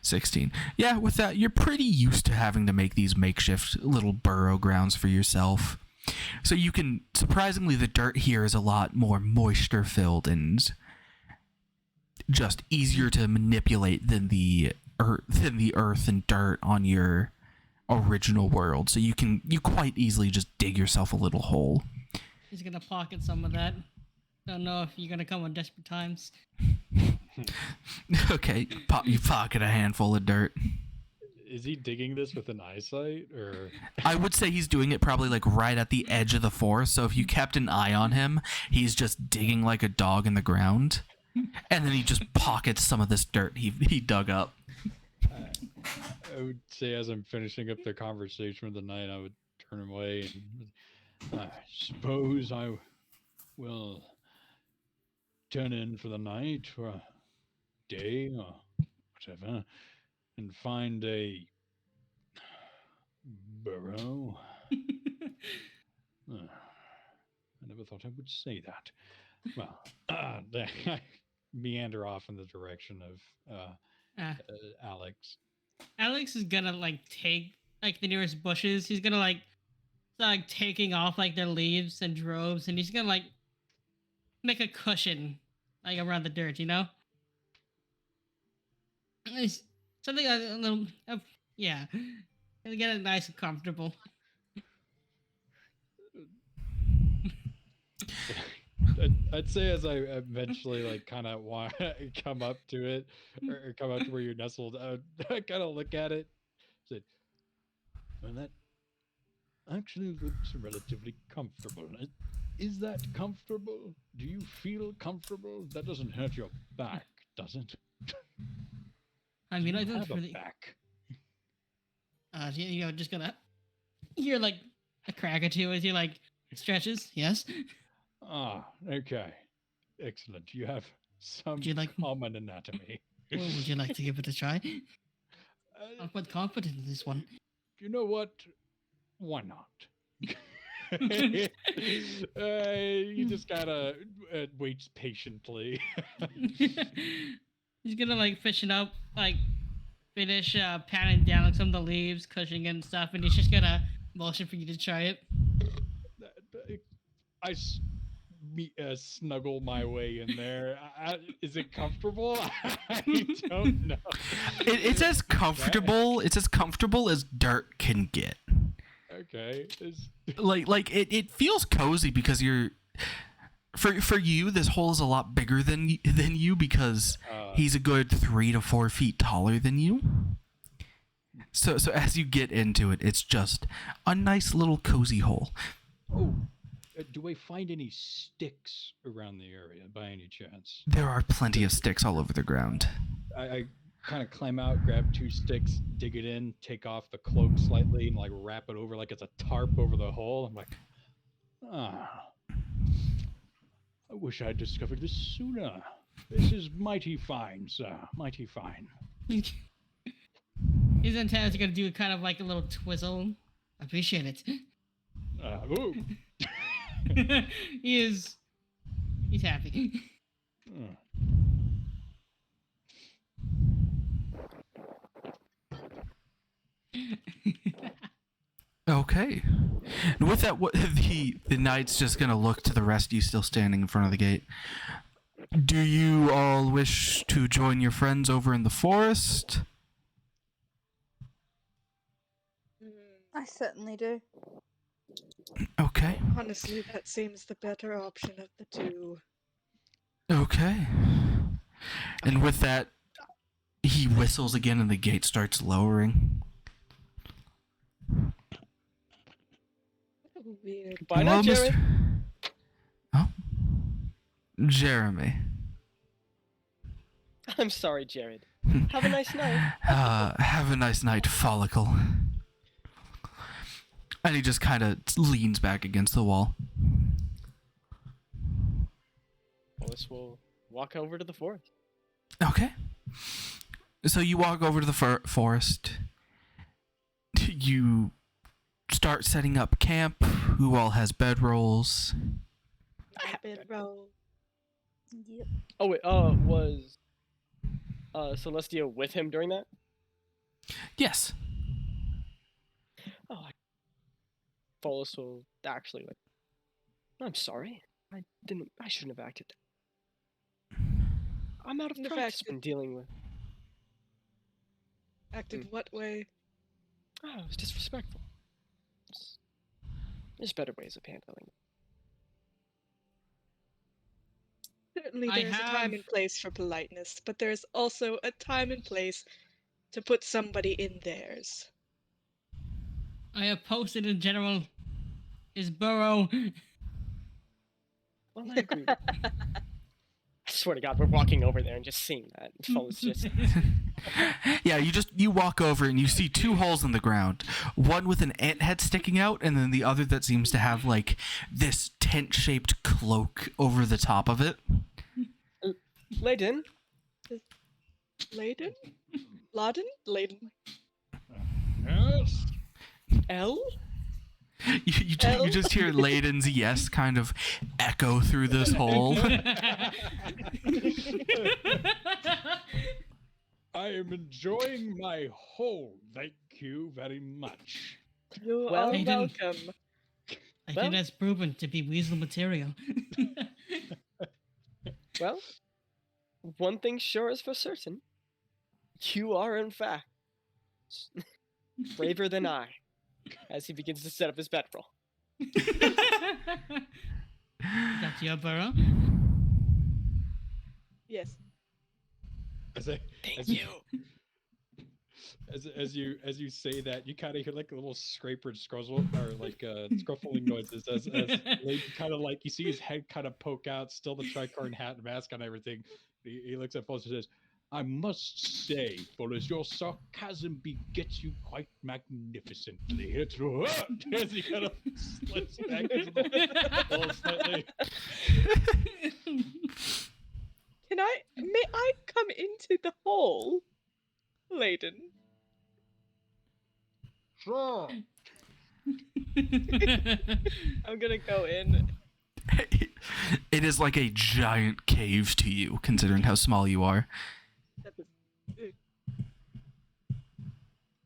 S1: 16. Yeah, with that, you're pretty used to having to make these makeshift little burrow grounds for yourself. So you can, surprisingly, the dirt here is a lot more moisture filled and just easier to manipulate than the earth and dirt on your original world. So you quite easily just dig yourself a little hole.
S3: He's gonna pocket some of that. Don't know if you're gonna come on desperate times.
S1: Okay, you pocket a handful of dirt.
S4: Is he digging this with an eyesight, or?
S1: I would say he's doing it probably like right at the edge of the forest, so if you kept an eye on him, he's just digging like a dog in the ground, and then he just pockets some of this dirt he dug up.
S4: I would say as I'm finishing up the conversation of the night, I would turn away and I suppose I will turn in for the night or a day or whatever and find a burrow. I never thought I would say that. Well, I meander off in the direction of Alex.
S3: Alex is gonna like take like the nearest bushes. He's gonna like start like taking off like their leaves and droves, and he's gonna like make a cushion like around the dirt, you know? It's something a little, yeah, and get it nice and comfortable.
S4: I'd say as I eventually like kind of want come up to it or come up to where you're nestled, I kind of look at it, say, well, that actually looks relatively comfortable. Is that comfortable? Do you feel comfortable? That doesn't hurt your back, does it?
S3: I mean,
S4: Do
S3: I
S4: you
S3: don't
S4: have a
S3: really.
S4: back.
S3: You're just gonna hear like a crack or two as you like stretches. Yes.
S4: Ah, okay, excellent. You have some
S3: Would you like-
S4: common anatomy.
S3: Well, would you like to give it a try? I'm
S4: Uh,
S3: quite confident in this one.
S4: you know what? Why not? He just kind of waits patiently.
S3: He's gonna like fish it up, like finish patting down like some of the leaves, cushioning and stuff, and he's just gonna motion for you to try it.
S4: I snuggle my way in there. Is it comfortable? I don't know.
S1: It's as comfortable. It's as comfortable as dirt can get.
S4: Okay.
S1: Like it feels cozy because you're. For you, this hole is a lot bigger than you because he's a good 3 to 4 feet taller than you. So as you get into it, it's just a nice little cozy hole.
S4: Oh, do I find any sticks around the area by any chance?
S1: There are plenty of sticks all over the ground.
S4: I kind of climb out, grab 2 sticks, dig it in, take off the cloak slightly, and like wrap it over like it's a tarp over the hole. I'm like, I wish I'd discovered this sooner. This is mighty fine, sir. Mighty fine.
S3: His antenna's gonna do kind of like a little twizzle. I appreciate it.
S4: Ooh.
S3: He's happy.
S1: Okay. And with that, the knight's just gonna look to the rest of you still standing in front of the gate. Do you all wish to join your friends over in the forest?
S5: I certainly do.
S1: Okay.
S6: Honestly, that seems the better option of the two.
S1: Okay. And with that, he whistles again and the gate starts lowering.
S6: Oh, weird.
S2: Why not,
S1: Well,
S2: Jared?
S1: Oh? Jeremy.
S2: I'm sorry, Jared. Have a nice night.
S1: Have a nice night, Follicle. And he just kind of leans back against the wall.
S2: Wallace will walk over to the forest.
S1: Okay. So you walk over to the forest. You start setting up camp. Who all has bedrolls?
S6: Bedroll.
S5: Yep.
S2: Oh wait, was Celestia with him during that?
S1: Yes.
S2: Oh, Wallace will actually like. I'm sorry. I shouldn't have acted. I'm out of
S6: The
S2: practice
S6: fact
S2: when dealing with.
S6: Acted what way?
S2: Oh, it was disrespectful. There's better ways of handling it.
S6: Certainly
S3: I
S6: there's a
S3: have-
S6: time and place for politeness, but there's also a time and place to put somebody in theirs.
S3: I have posted in general his burrow.
S2: Well, I agree. I swear to God, we're walking over there and just seeing that. Wallace just.
S1: Yeah, you walk over and you see 2 holes in the ground. One with an ant head sticking out, and then the other that seems to have like this tent-shaped cloak over the top of it.
S2: Layden?
S6: Layden? Laden? Layden.
S4: Yes.
S2: L?
S1: You
S6: L?
S1: just hear Layden's yes kind of echo through this hole.
S4: I am enjoying my hole. Thank you very much.
S6: You
S2: Well,
S6: are
S3: Layden.
S6: welcome.
S3: I
S2: Well-
S3: think that's proven to be weasel material.
S2: Well, one thing sure is for certain. You are, in fact, braver than I, as he begins to set up his bedroll.
S3: That's your burrow.
S6: Yes.
S4: As I,
S2: Thank
S4: as
S2: you.
S4: As you say that, you kind of hear like a little scraper and scruzzle or like scruffling noises as Lady kind of like you see his head kind of poke out, still the tricorn hat and mask on everything. He looks at Fullis and says, "I must say, Fullis, your sarcasm begets you quite magnificently." It's what? As he kind of slips back into the hole slightly.
S6: May I come into the hole, Layden?
S4: Sure.
S6: I'm gonna go in.
S1: It is like a giant cave to you, considering how small you are.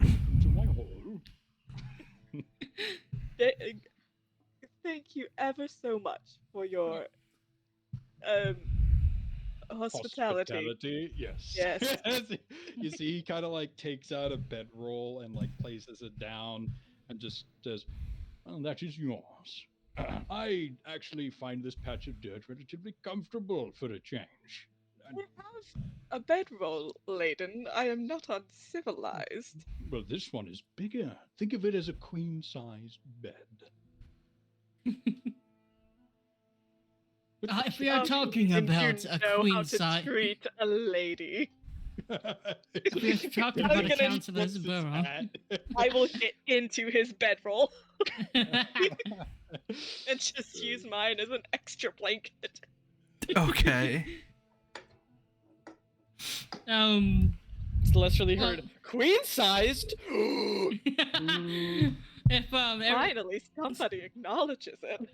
S4: To my hole.
S6: Thank you ever so much for your hospitality.
S4: Yes.
S6: Yes.
S4: You see, he kind of like takes out a bedroll and like places it down and just says, "Well, that is yours. I actually find this patch of dirt relatively comfortable for a change."
S6: I have a bedroll, Layden. I am not uncivilized.
S4: Well, this one is bigger. Think of it as a queen-sized bed.
S3: If we are talking
S6: Didn't
S3: about
S6: you
S3: a
S6: know
S3: queen
S6: how to
S3: size,
S6: treat a lady.
S3: We're talking
S6: I'm
S3: about
S6: gonna
S3: accounts of
S4: What's
S3: this
S4: his
S3: burrow.
S4: hat?
S6: I will get into his bedroll and just use mine as an extra blanket.
S1: Okay.
S2: Celestially
S3: Well-
S2: heard queen-sized.
S3: If
S6: Finally, somebody acknowledges it.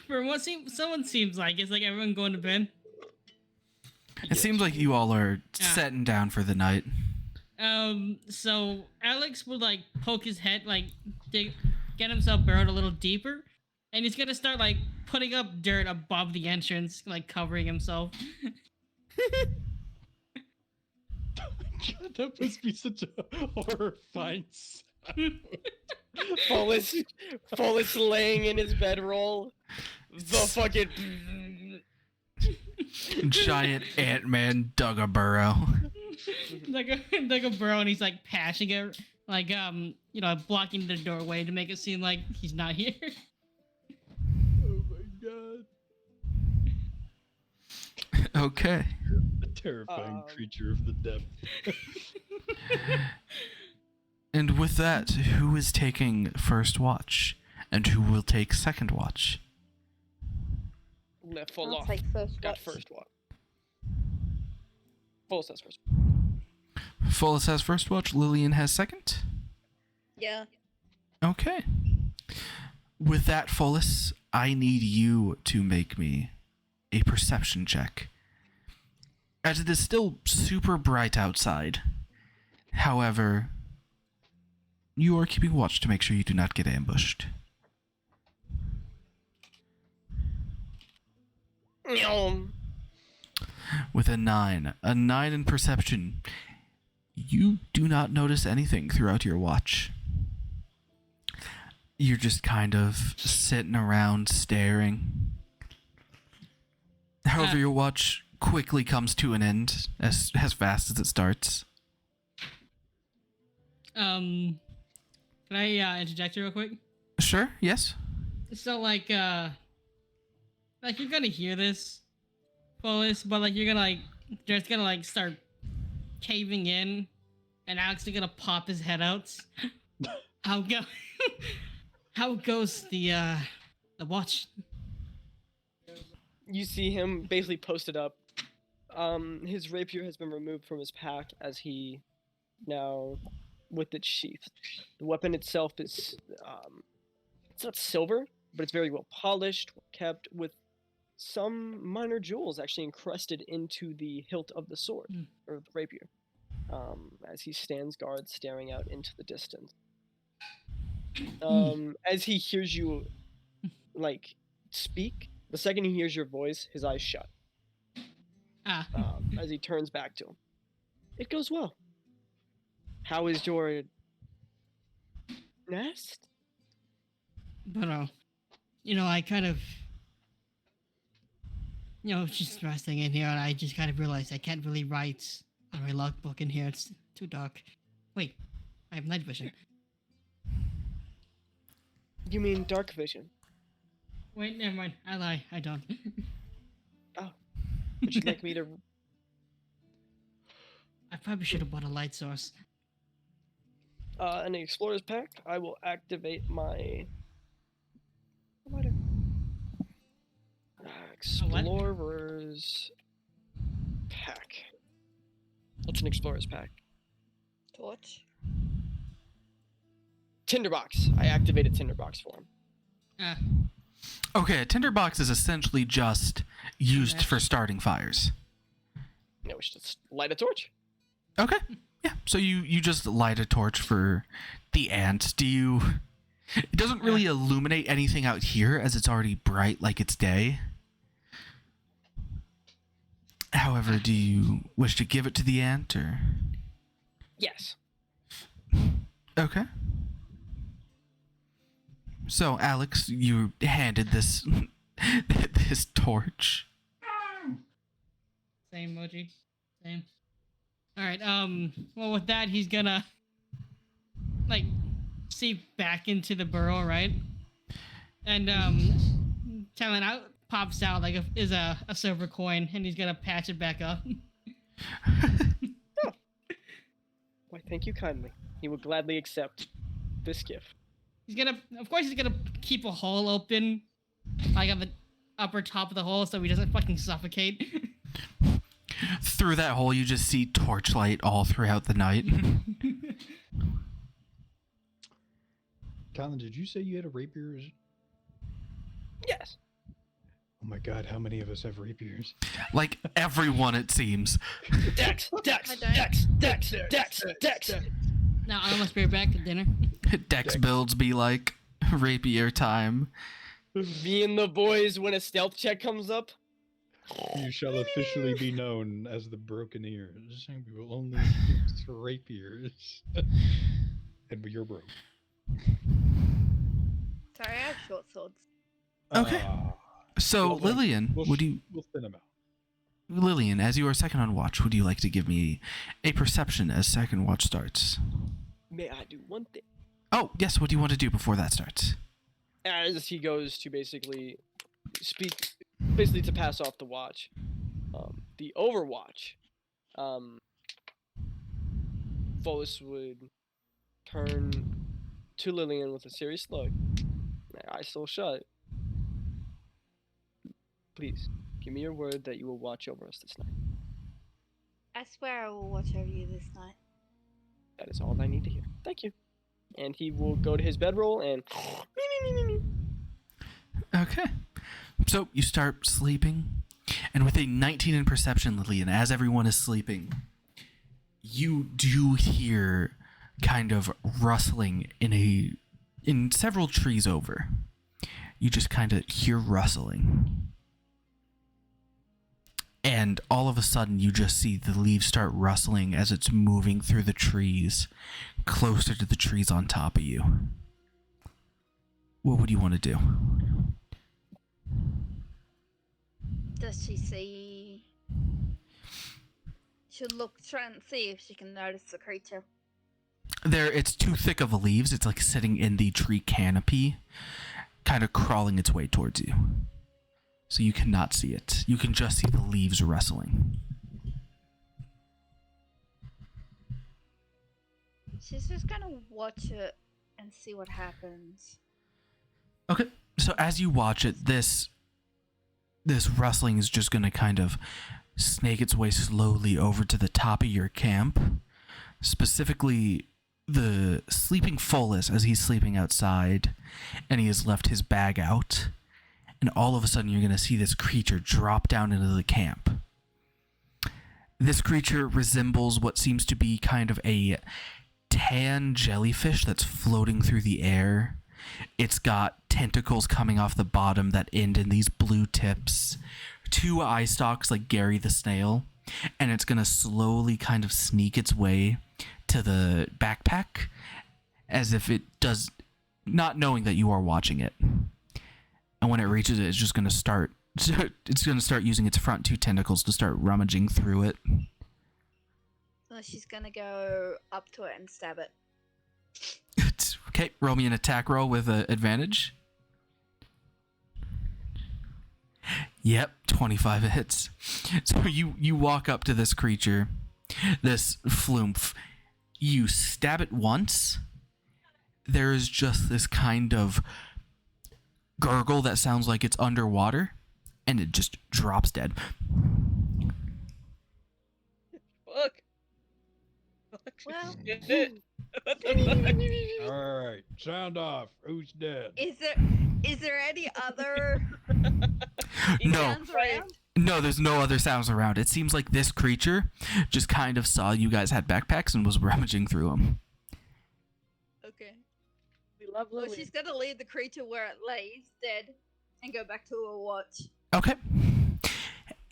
S3: for what someone seems like it's like everyone going to bed.
S1: It seems like you all are
S3: Yeah.
S1: setting down for the night.
S3: So Alex would like poke his head, like get himself burrowed a little deeper, and he's gonna start like putting up dirt above the entrance, like covering himself.
S4: God, that must be such a horrifying sound.
S2: Fullest laying in his bedroll. The fucking.
S1: Giant Ant-Man dug a burrow.
S3: like a burrow, and he's like pashing it, like blocking the doorway to make it seem like he's not here.
S4: Oh my god.
S1: Okay.
S4: A terrifying
S2: Um,
S4: creature of the depth.
S1: And with that, who is taking first watch? And who will take second watch?
S2: Full
S5: I'll
S2: off.
S5: take first
S2: Got
S5: watch.
S2: first one. Full says first.
S1: Fullest has first watch, Lillian has second.
S5: Yeah.
S1: Okay. With that, Fullest, I need you to make me a perception check. As it is still super bright outside. However, you are keeping watch to make sure you do not get ambushed. With a 9 in perception, you do not notice anything throughout your watch. You're just kind of sitting around staring. However, your watch quickly comes to an end as fast as it starts.
S3: Can I interject here real quick?
S1: Sure, yes.
S3: So like you're gonna hear this, Polis, but like you're gonna like just gonna like start caving in, and Alex is gonna pop his head out. How go? How goes the watch?
S2: You see him basically posted up. His rapier has been removed from his pack as he now with its sheath. The weapon itself is it's not silver, but it's very well polished, well kept, with some minor jewels actually encrusted into the hilt of the sword or the rapier. As he stands guard, staring out into the distance. As he hears you, like, speak, the second he hears your voice, his eyes shut. As he turns back to him. It goes well. How is your nest?
S3: But I kind of, just resting in here, and I just kind of realized I can't really write on my logbook in here. It's too dark. Wait, I have night vision.
S2: You mean dark vision?
S3: Wait, never mind. I lie. I don't.
S2: Would you like me to?
S3: I probably should have bought a light source.
S2: In the explorer's pack, I will activate my. What? Explorer's pack. What's an explorer's pack?
S5: Torch.
S2: Tinderbox. I activated Tinderbox for him.
S1: Okay, a tinderbox is essentially just used for starting fires.
S2: No, we should just light a torch.
S1: Okay. Yeah. So you just light a torch for the ant. It doesn't really illuminate anything out here as it's already bright like it's day. However, do you wish to give it to the ant or?
S2: Yes.
S1: Okay. So, Alex, you handed this this torch.
S3: Same emoji. Same. Alright, well with that he's gonna see back into the burrow, right? And talent out pops out is a silver coin, and he's gonna patch it back up.
S2: Thank you kindly. He will gladly accept this gift.
S3: Of course, he's gonna keep a hole open, like on the upper top of the hole, so he doesn't fucking suffocate.
S1: Through that hole, you just see torchlight all throughout the night.
S4: Colin, did you say you had a rapier?
S2: Yes.
S4: Oh my god, how many of us have rapiers?
S1: Like everyone, it seems.
S2: Dex.
S3: Now I almost be back to dinner.
S1: Dex builds be like rapier time.
S2: Me and the boys, when a stealth check comes up.
S4: You shall officially be known as the Broken Ears. We will only use rapiers. And you're broke.
S5: Sorry, I have short swords.
S1: Okay. So,
S4: Well,
S1: Lillian,
S4: we'll thin them out.
S1: Lillian, as you are second on watch, would you like to give me a perception as second watch starts?
S2: May I do one thing?
S1: Oh, yes. What do you want to do before that starts?
S2: As he goes to basically to pass off the watch, the overwatch, Follis would turn to Lillian with a serious look, eyes still shut. Please, give me your word that you will watch over us this night.
S5: I swear I will watch over you this night.
S2: That is all I need to hear. Thank you. And he will go to his bedroll and...
S1: Okay. So, you start sleeping, and with a 19 in perception, Lillian, as everyone is sleeping, you do hear kind of rustling in several trees over. You just kind of hear rustling. And all of a sudden, you just see the leaves start rustling as it's moving through the trees, closer to the trees on top of you. What would you want to do?
S5: Does she see? Should look, try and see if she can notice the creature.
S1: It's too thick of leaves. It's like sitting in the tree canopy, kind of crawling its way towards you. So you cannot see it. You can just see the leaves rustling.
S5: She's just gonna watch it and see what happens.
S1: Okay. So as you watch it, this rustling is just going to kind of snake its way slowly over to the top of your camp. Specifically, the sleeping Follis as he's sleeping outside, and he has left his bag out. And all of a sudden, you're going to see this creature drop down into the camp. This creature resembles what seems to be kind of a tan jellyfish that's floating through the air. It's got tentacles coming off the bottom that end in these blue tips, 2 eye stalks like Gary the snail, and it's going to slowly kind of sneak its way to the backpack as if it does, not knowing that you are watching it. And when it reaches it, it's just going to start using its front 2 tentacles to start rummaging through it.
S5: So she's gonna go up to it and stab it.
S1: Okay, roll me an attack roll with advantage. Yep, 25 hits. So you walk up to this creature, this flumph. You stab it once. There is just this kind of gurgle that sounds like it's underwater, and it just drops dead.
S6: Fuck.
S5: Well,
S4: Alright, sound off. Who's dead?
S5: is there any other
S1: No,
S5: sounds around?
S1: no, there's no other sounds around. It seems like this creature just kind of saw you guys had backpacks and was rummaging through them.
S5: Okay.
S6: We love
S5: Well,
S6: Lily.
S5: she's gonna leave the creature where it lays, dead, and go back to her watch.
S1: Okay.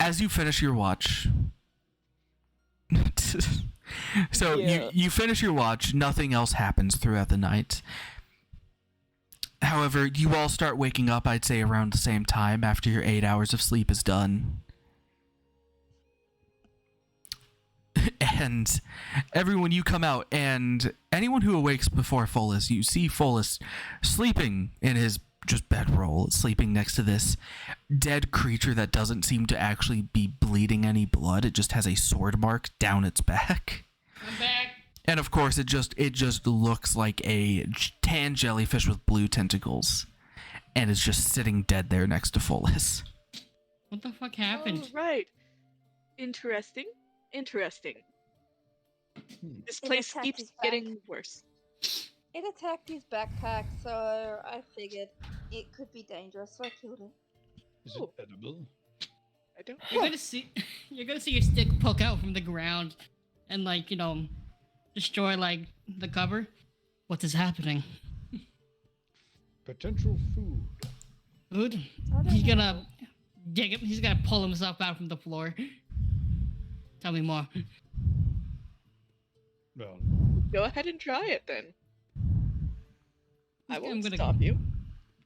S1: As you finish your watch... So
S2: Yeah.
S1: you finish your watch, nothing else happens throughout the night. However, you all start waking up, I'd say, around the same time after your 8 hours of sleep is done. And everyone, you come out, and anyone who awakes before Follis, you see Follis sleeping in his just bedroll, sleeping next to this dead creature that doesn't seem to actually be bleeding any blood. It just has a sword mark down its back.
S3: I'm back.
S1: And of course, it just looks like a tan jellyfish with blue tentacles, and it's just sitting dead there next to Follis.
S3: What the fuck happened?
S6: Oh, right. Interesting. Interesting.
S4: Hmm.
S6: This
S5: It
S6: place
S5: attacked
S6: keeps
S5: his back.
S6: getting worse.
S5: It attacked his backpack, so I figured it could be dangerous, so I killed it.
S4: Is it edible?
S6: I don't
S3: You're gonna see, you're gonna see your stick poke out from the ground, and like destroy like the cover. What is happening?
S4: Potential food.
S3: Food?
S5: I don't
S3: He's
S5: know.
S3: gonna dig him. He's gonna pull himself out from the floor. Tell me more.
S4: Well,
S6: Go ahead and try it then. I
S3: I'm
S6: won't
S3: gonna-
S6: stop you.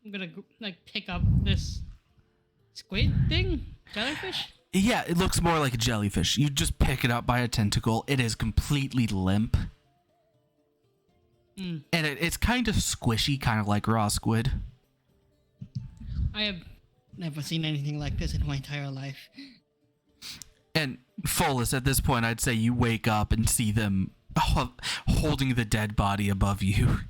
S3: I'm gonna like pick up this squid thing, jellyfish.
S1: Yeah, it looks more like a jellyfish. You just pick it up by a tentacle. It is completely limp.
S3: Mm.
S1: And it's kind of squishy, kind of like raw squid.
S3: I have never seen anything like this in my entire life.
S1: And Follis, at this point, I'd say you wake up and see them holding the dead body above you.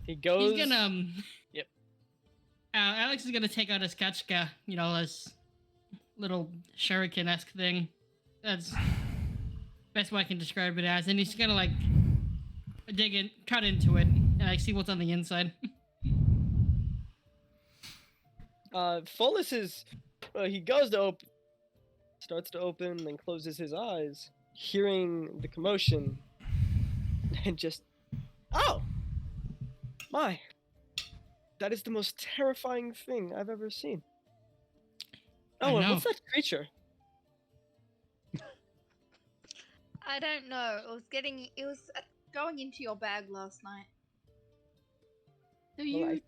S2: He goes.
S3: He's gonna.
S2: Yep.
S3: Alex is gonna take out his kachka, his little shuriken-esque thing. That's best way I can describe it as. And he's gonna like dig in, cut into it, and like see what's on the inside.
S2: Follis is. He goes to open. Starts to open, then closes his eyes, hearing the commotion, and just. Oh! My. That is the most terrifying thing I've ever seen.
S3: I
S2: Oh, and
S3: know.
S2: what's that creature?
S5: I don't know. It was going into your bag last night.
S3: Do
S2: Well,
S3: you?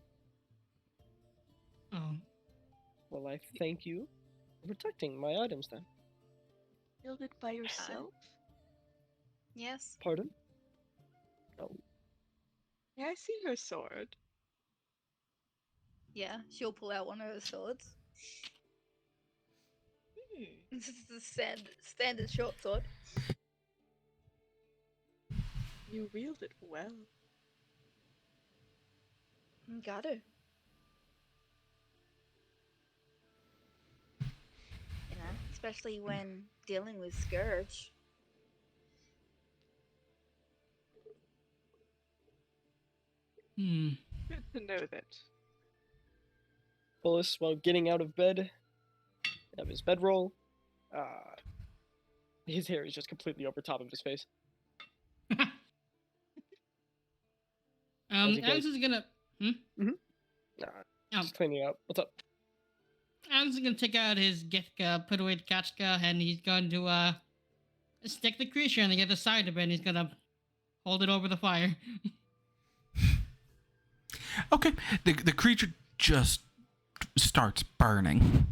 S3: Oh,
S2: Well, I thank you for protecting my items then.
S6: Killed it by yourself?
S5: Yes.
S2: Pardon?
S6: May I see your sword?
S5: Yeah, she'll pull out one of her swords. This is the standard short sword.
S6: You wield it well.
S5: Got to. You know, especially when dealing with Scourge.
S3: hmm.
S6: Good to know that.
S2: Follis, while getting out of bed, of his bedroll, his hair is just completely over top of his face. How's it
S3: Alex
S2: going?
S3: is gonna. Oh.
S2: Just cleaning up. What's up?
S3: Alex is gonna take out his Githka, put away the Kachka, and he's going to stick the creature on the other side of it, and he's gonna hold it over the fire.
S1: Okay, the creature just starts burning.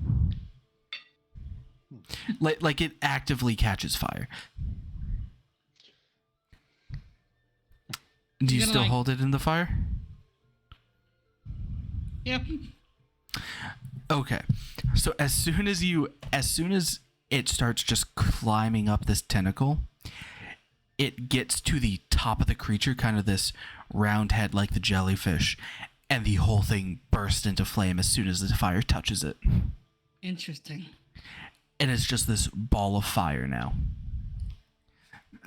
S1: Like it actively catches fire. Do you
S3: You're gonna,
S1: still
S3: like-
S1: hold it in the fire?
S3: Yep.
S1: Okay. So as soon as it starts just climbing up this tentacle, it gets to the top of the creature, kind of this round head like the jellyfish, and the whole thing bursts into flame as soon as the fire touches it.
S3: Interesting.
S1: And it's just this ball of fire now.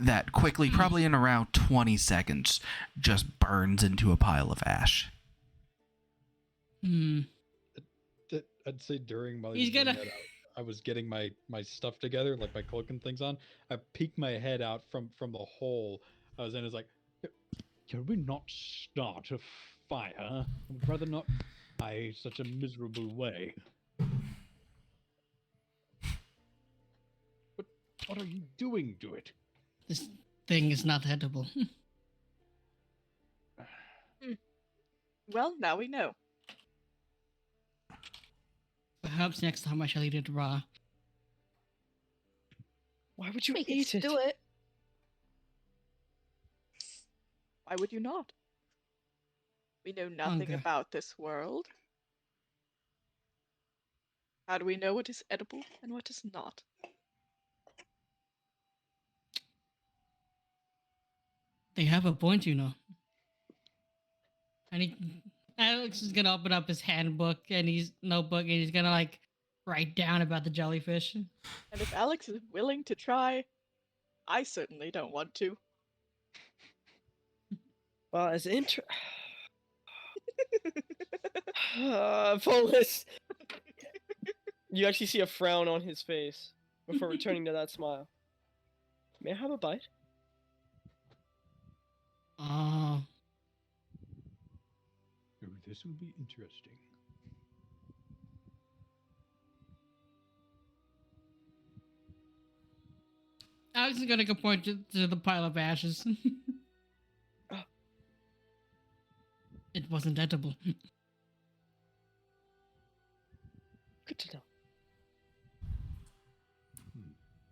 S1: That quickly, probably in around 20 seconds, just burns into a pile of ash.
S3: Hmm.
S4: I'd say during while
S3: He's
S4: he was doing
S3: gonna-
S4: that, I was getting my stuff together, like my cloak and things on. I peeked my head out from the hole I was in. It's like, can we not start a fire? I would rather not die such a miserable way. What are you doing to it?
S3: This thing is not edible.
S6: Well, now we know.
S3: Perhaps next time I shall eat it raw.
S2: Why would you
S5: We can
S2: eat it?
S5: do it.
S6: Why would you not? We know nothing
S3: Hunger.
S6: about this world. How do we know what is edible and what is not?
S3: They have a point, you know. And Alex is gonna open up his handbook and his notebook and he's gonna like write down about the jellyfish.
S6: And if Alex is willing to try, I certainly don't want to.
S2: Well, Volus. You actually see a frown on his face before returning to that smile. May I have a bite?
S3: Oh,
S4: Oh, this will be interesting.
S3: Alex is gonna go point to the pile of ashes. It wasn't edible.
S2: Good to know.
S4: Hmm.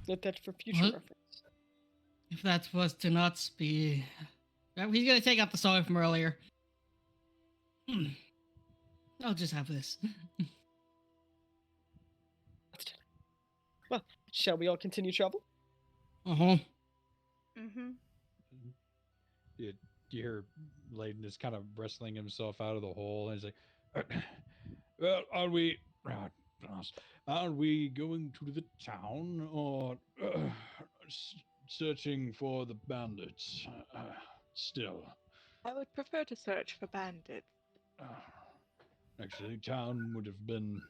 S2: Note that for future
S3: What?
S2: reference.
S3: If that was to not be, he's gonna take out the soy from earlier. I'll just have this.
S2: Well, shall we all continue travel?
S3: Uh-huh.
S5: Mm-hmm.
S4: You hear Layden is kind of wrestling himself out of the hole, and he's like, "Well, are we going to the town or searching for the bandits? Still,
S6: I would prefer to search for bandits.
S4: actually, town would have been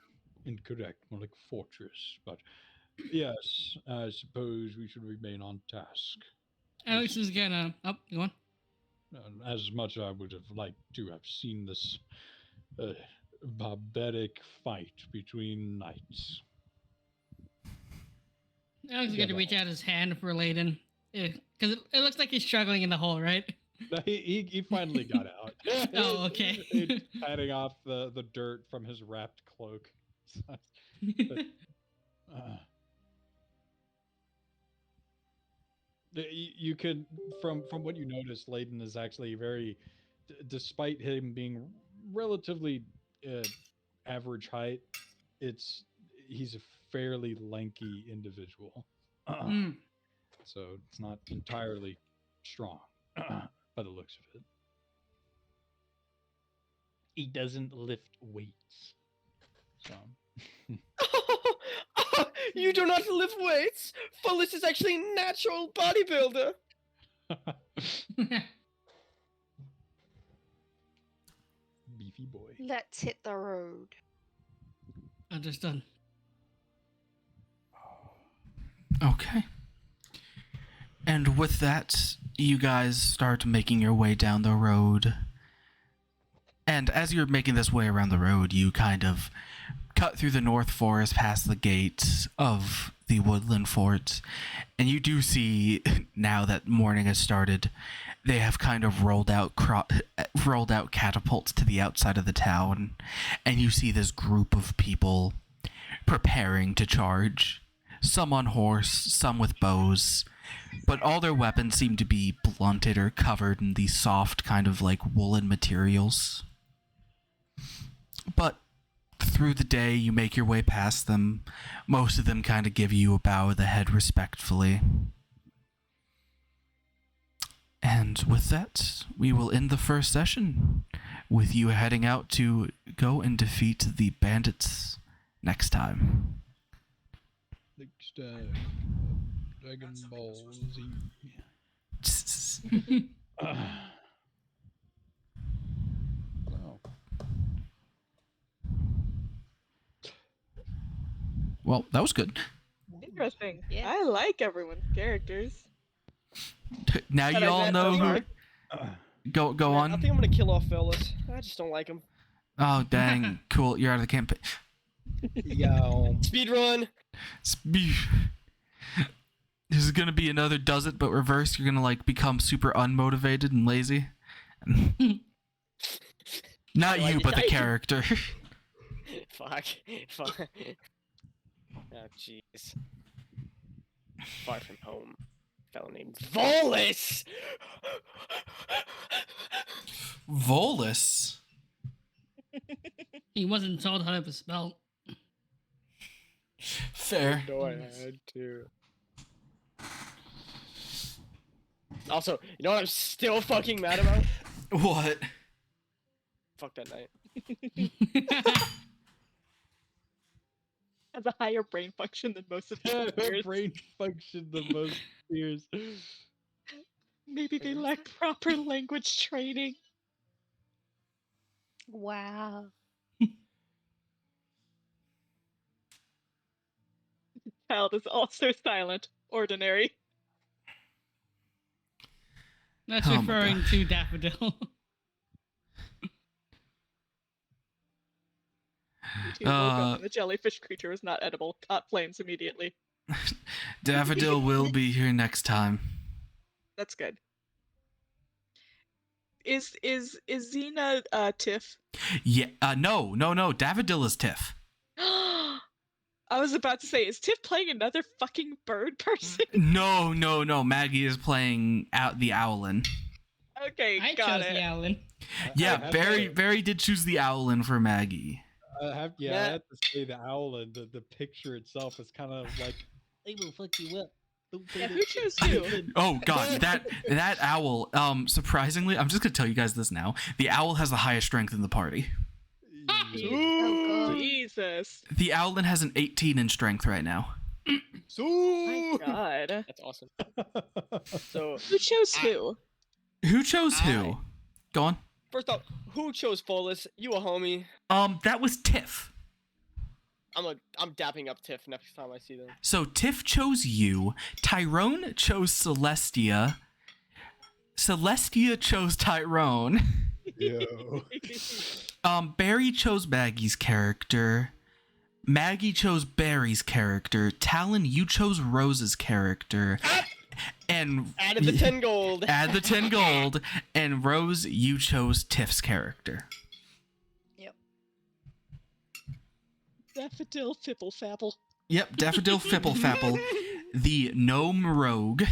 S4: incorrect, more like fortress. But yes, I suppose we should remain on task.
S3: Alex is gonna. Oh, go on.
S4: As much I would have liked to have seen this barbaric fight between knights.
S3: Alex is
S4: Yeah,
S3: gonna
S4: but-
S3: reach out his hand for Layden. Because it looks like he's struggling in the hole, right?
S4: No, he finally got out.
S3: Oh, okay.
S4: He's patting off the dirt from his wrapped cloak. You could, from what you notice, Layden is actually very, despite him being relatively average height, he's a fairly lanky individual.
S3: Mm.
S4: So it's not entirely strong by the looks of it. He doesn't lift weights. So
S2: You do not lift weights! Volus is actually a natural bodybuilder!
S4: beefy boy.
S5: Let's hit the road.
S3: Understood.
S1: Okay. And with that, you guys start making your way down the road. And as you're making this way around the road, you kind of cut through the North Forest past the gates of the Woodland Fort. And you do see, now that morning has started, they have kind of rolled out catapults to the outside of the town. And you see this group of people preparing to charge. Some on horse, some with bows. But all their weapons seem to be blunted or covered in these soft kind of like woolen materials. But through the day, you make your way past them. Most of them kind of give you a bow of the head respectfully. And with that, we will end the first session with you heading out to go and defeat the bandits next time.
S4: Next Dragon Ball Z. Wow.
S1: Well, that was good.
S6: Interesting.
S5: Yes.
S6: I like everyone's characters.
S1: Now
S2: That
S1: you
S2: I
S1: all
S2: met
S1: know
S2: so
S1: who.
S2: far.
S1: Go
S2: I
S1: on.
S2: think I'm gonna kill off Volus. I just don't like him.
S1: Oh, dang. Cool. You're out of the campaign.
S4: Yo.
S2: Speedrun!
S1: This is gonna be another does it but reverse. You're gonna like become super unmotivated and lazy. Not
S2: No,
S1: you, but the
S2: I-
S1: character.
S2: Fuck. Fuck. Oh, jeez. Far from home. Fellow named Volus!
S1: Volus.
S3: He wasn't told how to spell.
S1: Fair.
S2: No, I had to. Also, you know what I'm still fucking mad about?
S1: What?
S2: Fuck that night.
S6: Has a higher brain function than most of your peers.
S4: Brain function the most peers.
S6: Maybe they
S2: where's
S6: lack proper language training.
S5: Wow.
S6: Child is also silent. Ordinary.
S3: That's
S1: Oh my
S3: referring
S1: gosh.
S3: to Daffodil.
S6: You two woke up and the jellyfish creature was not edible. Caught flames immediately.
S1: Daffodil will be here next time.
S6: That's good. Is Xena Tiff?
S1: Yeah. No. Daffodil is Tiff.
S6: I was about to say, is Tiff playing another fucking bird person?
S1: No. Maggie is playing out the Owlin.
S6: Okay,
S3: I
S6: got
S3: chose
S6: it.
S3: the Owlin.
S1: Yeah, Barry did choose the Owlin for Maggie.
S4: I have to say the owl and the picture itself is kind of like, they will fuck you up.
S6: Yeah, who chose who?
S1: Oh god, that owl. Surprisingly, I'm just gonna tell you guys this now. The owl has the highest strength in the party.
S5: Oh, God.
S6: Jesus.
S1: The Owlin has an 18 in strength right now.
S6: My God.
S2: That's awesome. So,
S6: Who chose who?
S1: Who chose who? Go on.
S2: first off, who chose Follis? You a homie.
S1: That was Tiff.
S2: I'm dapping up Tiff next time I see them.
S1: So Tiff chose you. Tyrone chose Celestia. Celestia chose Tyrone.
S4: Yo.
S1: Barry chose Maggie's character. Maggie chose Barry's character. Talon, you chose Rose's character. And
S2: Added the 10 gold.
S1: add the 10 gold. And Rose, you chose Tiff's character.
S5: Yep.
S6: Daffodil Fipple Fapple.
S1: Yep, Daffodil Fipple Fapple, the gnome rogue.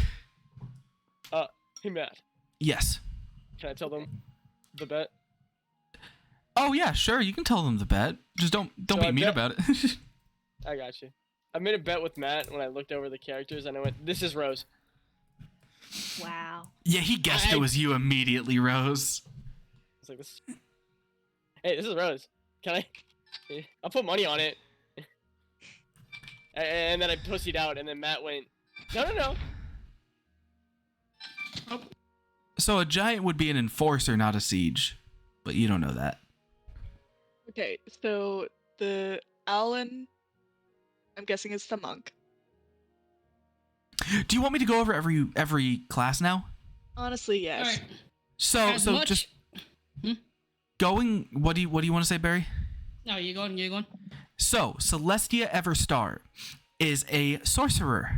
S2: Hey Matt,
S1: Yes.
S2: can I tell them the bet?
S1: Oh yeah, sure. You can tell them the bet. Just don't
S2: So
S1: be
S2: I
S1: mean
S2: bet-
S1: about it.
S2: I got you. I made a bet with Matt when I looked over the characters and I went, this is Rose.
S5: Wow.
S1: Yeah, he guessed it was you immediately, Rose.
S2: It's like this. Hey, this is Rose. Can I? I'll put money on it. And then I pussied out, and then Matt went, no.
S1: So a giant would be an enforcer, not a siege. But you don't know that.
S6: Okay, so the Alan, I'm guessing it's the monk.
S1: Do you want me to go over every class now?
S6: Honestly, yes.
S3: Alright.
S1: So
S3: As much-
S1: just going. What do you want to say, Barry?
S3: No, you're going.
S1: So Celestia Everstar is a sorcerer.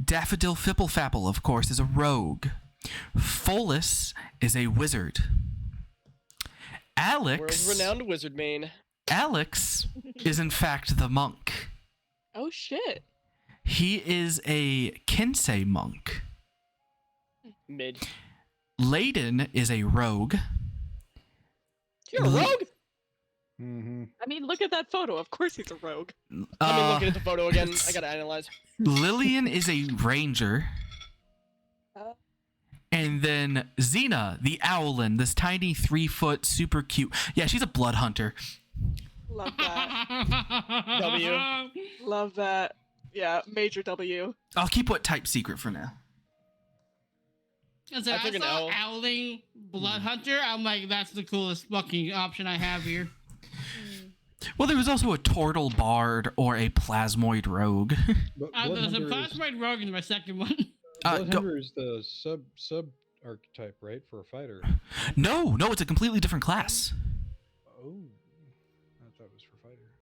S1: Daffodil Fipplefapple, of course, is a rogue. Follis is a wizard.
S2: World-renowned wizard main.
S1: Alex is in fact the monk.
S6: Oh shit.
S1: He is a Kinsei monk.
S2: Mid.
S1: Layden is a rogue.
S2: You're a rogue?
S4: Mm-hmm.
S6: I mean, look at that photo. Of course he's a rogue.
S2: I've been looking at the photo again. I gotta analyze.
S1: Lillian is a ranger. And then Xena, the Owlin, this tiny 3-foot, super cute. Yeah, she's a blood hunter.
S6: Love that.
S2: W.
S6: Love that. Yeah, major W.
S1: I'll keep what type secret for now.
S3: I
S2: I took an
S3: saw
S2: L.
S3: Owling Blood Hunter. I'm like, that's the coolest fucking option I have here.
S1: Well, there was also a Tortle Bard or a Plasmoid Rogue.
S4: But
S3: There's a
S4: Bloodhunter is,
S3: Plasmoid Rogue in my second one.
S4: Bloodhunter is the sub archetype, right, for a fighter.
S1: No, it's a completely different class.
S4: Oh.